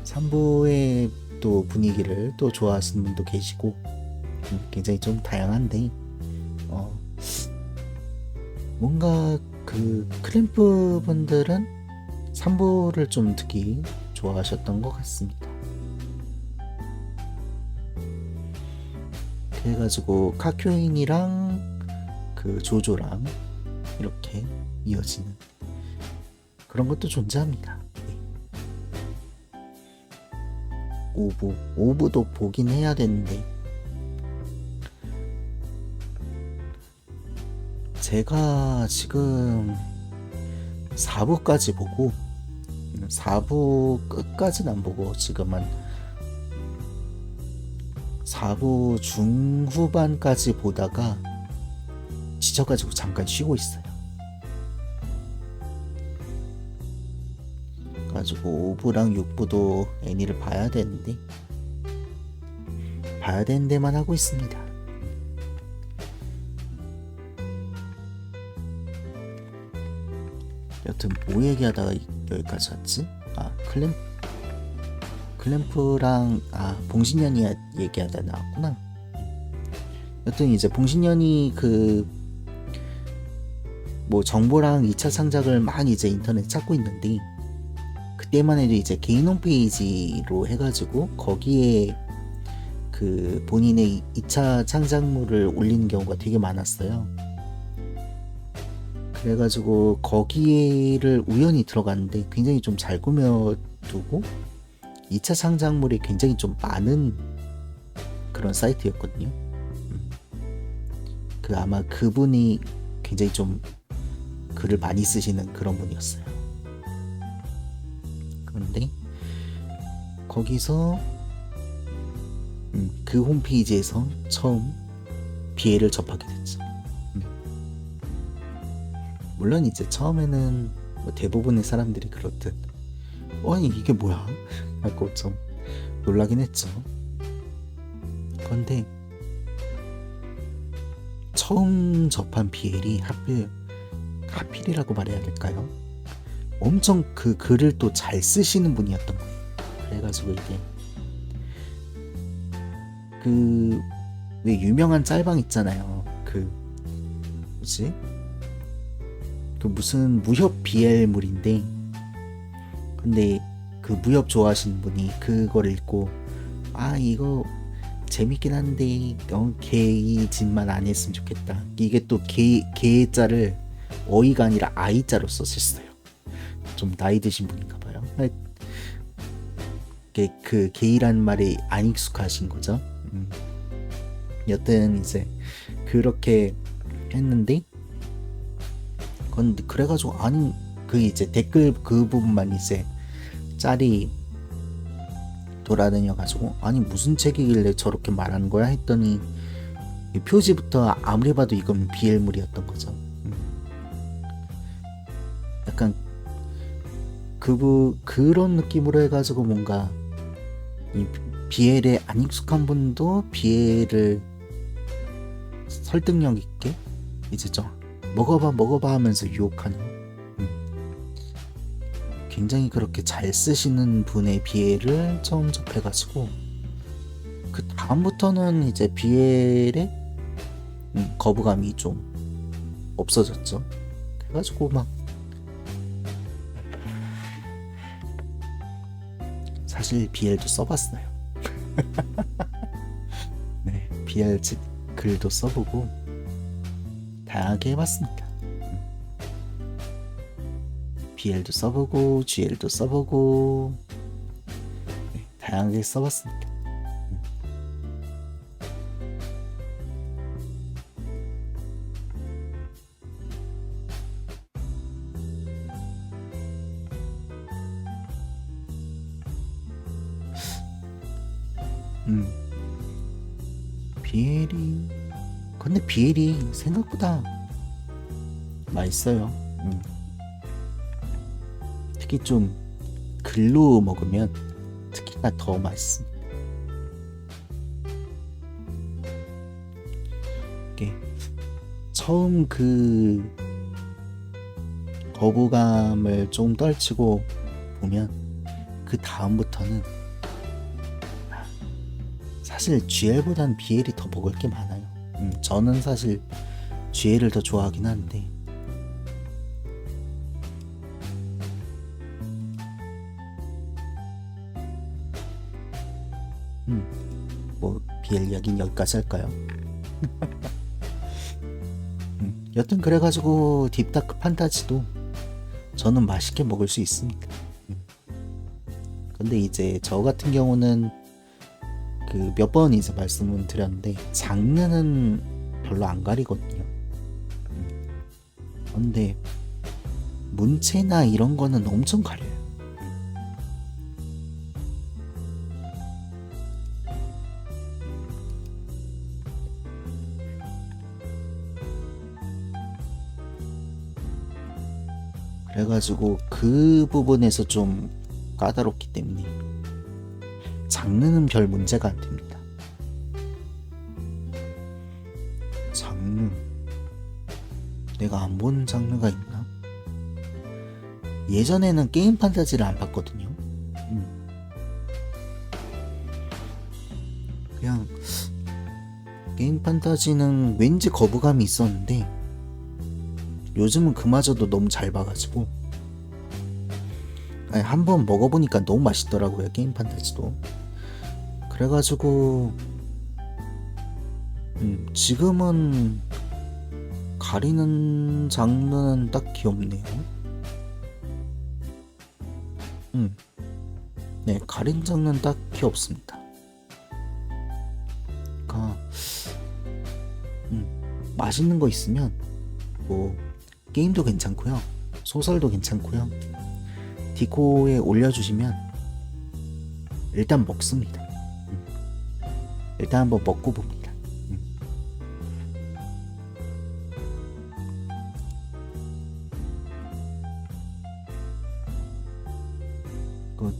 3부의 또 분위기를 또 좋아하시는 분도 계시고, 굉장히 좀 다양한데, 뭔가 클램프 분들은 3부를 좀 특히 좋아하셨던 것 같습니다. 그래가지고 카큐인이랑 조조랑 이렇게 이어지는 그런 것도 존재합니다. 네. 5부도 보긴 해야 되는데 제가 지금 4부까지 보고 4부 끝까지는 안 보고 지금 한 4부 중후반까지 보다가 지쳐가지고 잠깐 쉬고 있어요. 그래가지고 5부랑 6부도 애니를 봐야 되는데 데만 하고 있습니다. 여튼 뭐 얘기하다가 여기까지 왔지? 클램프랑 봉신년이 얘기하다 나왔구나. 여튼 이제 봉신년이 정보랑 2차 창작을 막 이제 인터넷 찾고 있는데 그때만 해도 이제 개인 홈페이지로 해가지고 거기에 본인의 2차 창작물을 올리는 경우가 되게 많았어요. 그래가지고 거기를 우연히 들어갔는데 굉장히 좀 잘 꾸며두고 2차 창작물이 굉장히 좀 많은 그런 사이트였거든요. 아마 그분이 굉장히 좀 글을 많이 쓰시는 그런 분이었어요. 그런데 거기서 그 홈페이지에서 처음 BL을 접하게 됐죠. 물론 이제 처음에는 대부분의 사람들이 그렇듯 아니 이게 뭐야? 하고 좀 놀라긴 했죠. 그런데 처음 접한 BL이 하필이라고 말해야 될까요? 엄청 글을 또 잘 쓰시는 분이었던 거예요. 그래가지고 이게 왜 유명한 짤방 있잖아요. 뭐지? 무슨 무협 BL물인데 근데 무협 좋아하시는 분이 그걸 읽고 이거 재밌긴 한데 개이 짓만 안 했으면 좋겠다. 이게 또 개자를 어이가 아니라 아이자로 썼었어요. 좀 나이 드신 분인가 봐요. 개이라는 말에 안 익숙하신 거죠. 여튼 이제 그렇게 했는데 그래가지고 이제 댓글 그 부분만 이제 짤이 돌아다녀가지고 무슨 책이길래 저렇게 말하는 거야 했더니 표지부터 아무리 봐도 이건 BL물이었던 거죠. 약간 그런 느낌으로 해가지고 뭔가 이 BL에 안 익숙한 분도 BL을 설득력 있게 이제 좀 먹어봐 하면서 유혹하는 굉장히 그렇게 잘 쓰시는 분의 BL을 처음 접해가지고 그 다음부터는 이제 BL에 거부감이 좀 없어졌죠. 그래가지고 막 사실 BL도 써봤어요. 네, BL 글도 써보고 다양하게 해봤습니다. BL도 써보고 GL도 써보고 네, 다양하게 써봤습니다. BL이 근데 BL이 생각보다 맛있어요. 특히 좀 글로 먹으면 특히나 더 맛있습니다. 이게 처음 그 거부감을 좀 떨치고 보면 그 다음부터는 사실 GL보단 BL이 더 먹을 게 많아요. 저는 사실 GL을 더 좋아하긴 하는데 뭐 BL 이야기는 여기까지 할까요? 여튼 그래가지고 딥다크 판타지도 저는 맛있게 먹을 수 있습니다. 근데 이제 저 같은 경우는 그 몇 번 이제 말씀을 드렸는데 장르는 별로 안 가리거든요. 근데 문체나 이런 거는 엄청 가려요. 그래가지고 그 부분에서 좀 까다롭기 때문에 장르는 별 문제가 안 됩니다. 장르 내가 안 본 장르가 있나? 예전에는 게임 판타지를 안 봤거든요. 그냥 게임 판타지는 왠지 거부감이 있었는데 요즘은 그마저도 너무 잘 봐가지고 한번 먹어보니까 너무 맛있더라고요. 게임 판타지도. 그래가지고 지금은 가리는 장르는 딱히 없네요. 네, 가린 장르는 딱히 없습니다. 그러니까 맛있는 거 있으면 뭐 게임도 괜찮고요, 소설도 괜찮고요, 디코에 올려주시면 일단 먹습니다. 일단 한번 먹고 봅니다. 그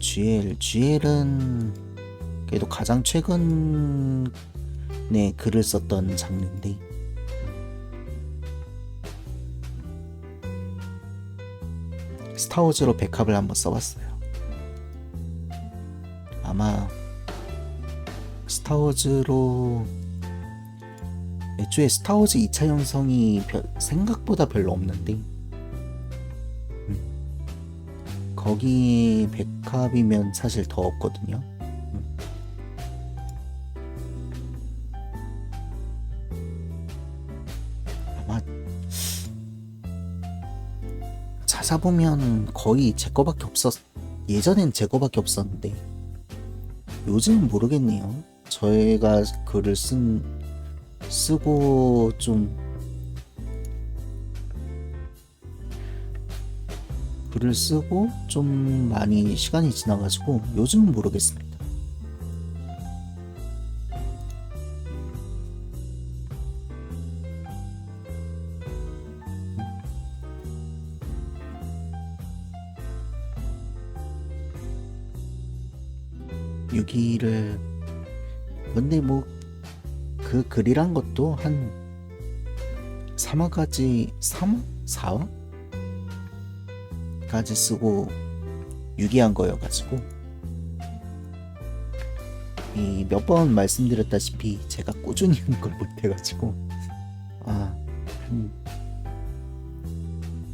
GL은 그래도 가장 최근에 글을 썼던 장르인데 스타워즈로 백합을 한번 써봤어요. 아마 스타워즈로 애초에 스타워즈 2차 형성이 생각보다 별로 없는데 거기 백합이면 사실 더 없거든요. 아마 찾아보면 거의 제 거밖에 예전엔 제 거밖에 없었는데 요즘은 모르겠네요. 저희가 글을 쓰고 좀 글을 쓰고 좀 많이 시간이 지나가지고 요즘은 모르겠습니다. 유기를 근데 뭐 그 글이란 것도 한 3화까지 4화? 까지 쓰고 유기한 거여가지고 이 몇 번 말씀드렸다시피 제가 꾸준히 하는 걸 못해가지고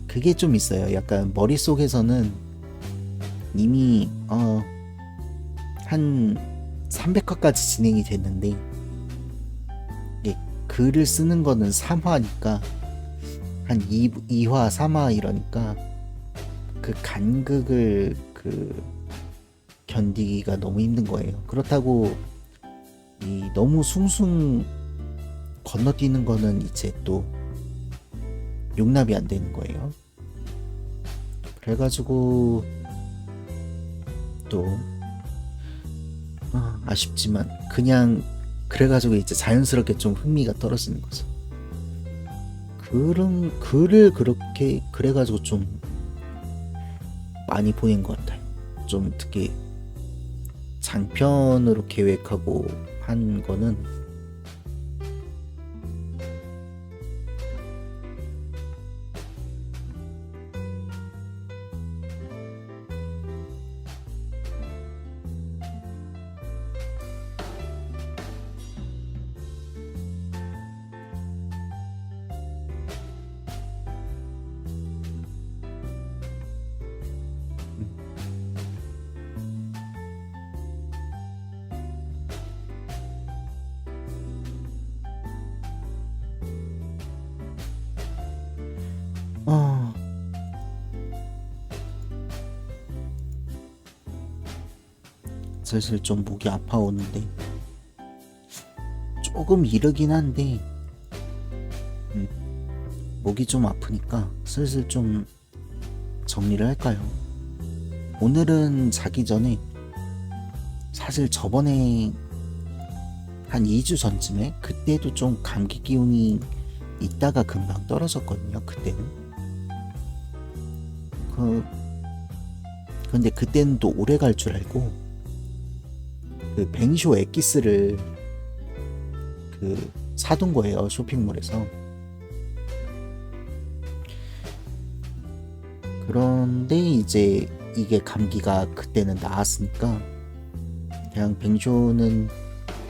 그게 좀 있어요. 약간 머릿속에서는 이미 한 300화까지 진행이 됐는데 글을 쓰는 거는 3화니까 한 2화 3화 이러니까 그 간극을 견디기가 너무 힘든 거예요. 그렇다고 이 너무 숭숭 건너뛰는 거는 이제 또 용납이 안 되는 거예요. 그래가지고 또 아쉽지만 그냥 그래가지고 이제 자연스럽게 좀 흥미가 떨어지는 거죠. 글을 그렇게 그래가지고 좀 많이 보낸 것 같아요. 좀 특히 장편으로 계획하고 한 거는 어, 슬슬 좀 목이 아파오는데 조금 이르긴 한데 목이 좀 아프니까 슬슬 좀 정리를 할까요? 오늘은 자기 전에 사실 저번에 한 2주 전쯤에 그때도 좀 감기 기운이 있다가 금방 떨어졌거든요. 그때는 근데 그때는 또 오래 갈 줄 알고 그 뱅쇼 엑기스를 사둔 거예요. 쇼핑몰에서. 그런데 이제 이게 감기가 그때는 나았으니까 그냥 뱅쇼는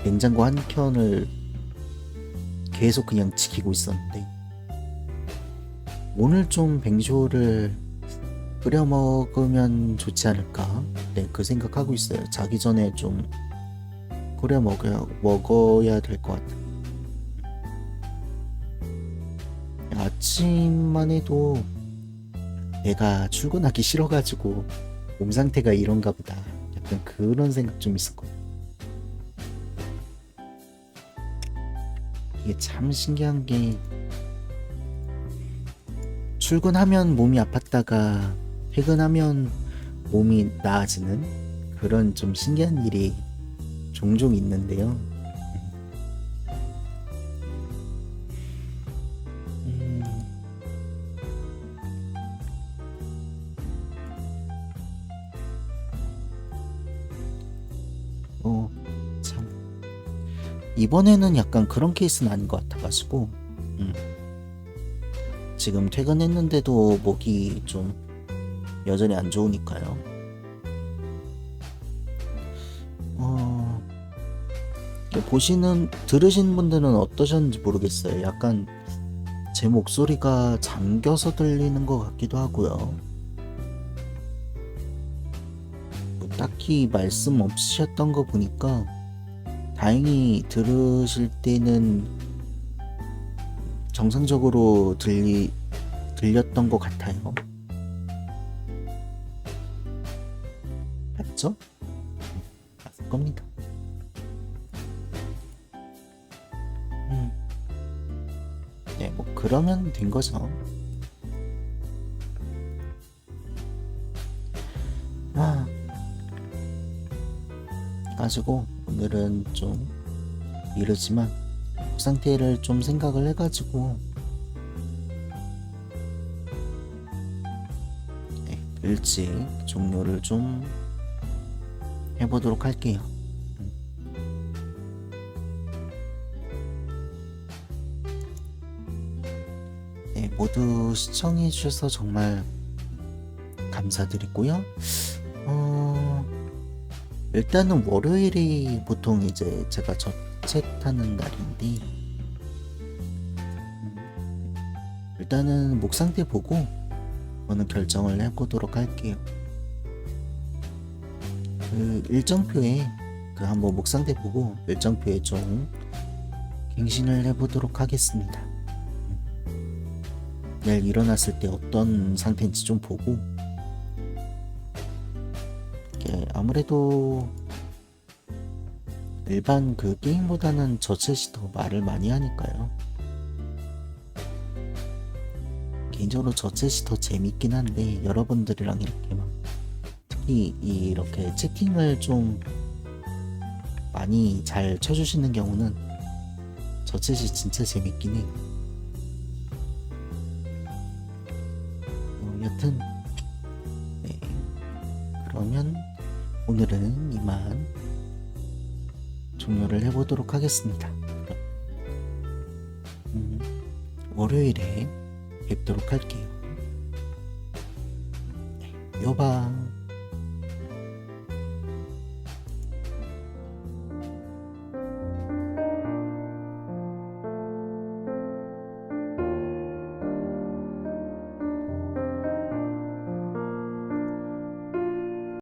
냉장고 한 켠을 계속 그냥 지키고 있었는데 오늘 좀 뱅쇼를 끓여 먹으면 좋지 않을까? 네, 그 생각하고 있어요. 자기 전에 좀 끓여 먹어야 될 것 같아요. 아침만 해도 내가 출근하기 싫어가지고 몸 상태가 이런가 보다. 약간 그런 생각 좀 있었거든요. 이게 참 신기한 게 출근하면 몸이 아팠다가 퇴근하면 몸이 나아지는 그런 좀 신기한 일이 종종 있는데요. 참 이번에는 약간 그런 케이스는 아닌 것 같아가지고 지금 퇴근했는데도 목이 좀 여전히 안 좋으니까요. 들으신 분들은 어떠셨는지 모르겠어요. 약간 제 목소리가 잠겨서 들리는 것 같기도 하고요. 뭐 딱히 말씀 없으셨던 거 보니까 다행히 들으실 때는 정상적으로 들렸던 것 같아요. 맞죠? 맞을 겁니다. 네, 뭐 그러면 된 거죠. 가지고 오늘은 좀 이르지만 목 상태를 좀 생각을 해가지고 일찍 종료를 좀 해보도록 할게요. 네, 모두 시청해주셔서 정말 감사드리고요. 일단은 월요일이 보통 이제 제가 저책하는 날인데 일단은 목 상태 보고 저는 결정을 해보도록 할게요. 그 일정표에 한번 목 상태 보고 일정표에 좀 갱신을 해보도록 하겠습니다. 내일 일어났을 때 어떤 상태인지 좀 보고 이게 아무래도 일반 그 게임보다는 저 챗이 더 말을 많이 하니까요. 개인적으로 저 챗이 더 재밌긴 한데 여러분들이랑 이렇게 막 특히 이렇게 채팅을 좀 많이 잘 쳐주시는 경우는 저 챗이 진짜 재밌긴 해요. 여튼 네, 그러면 오늘은 이만 종료를 해보도록 하겠습니다. 월요일에 뵙도록 할게요. 네, 여봐.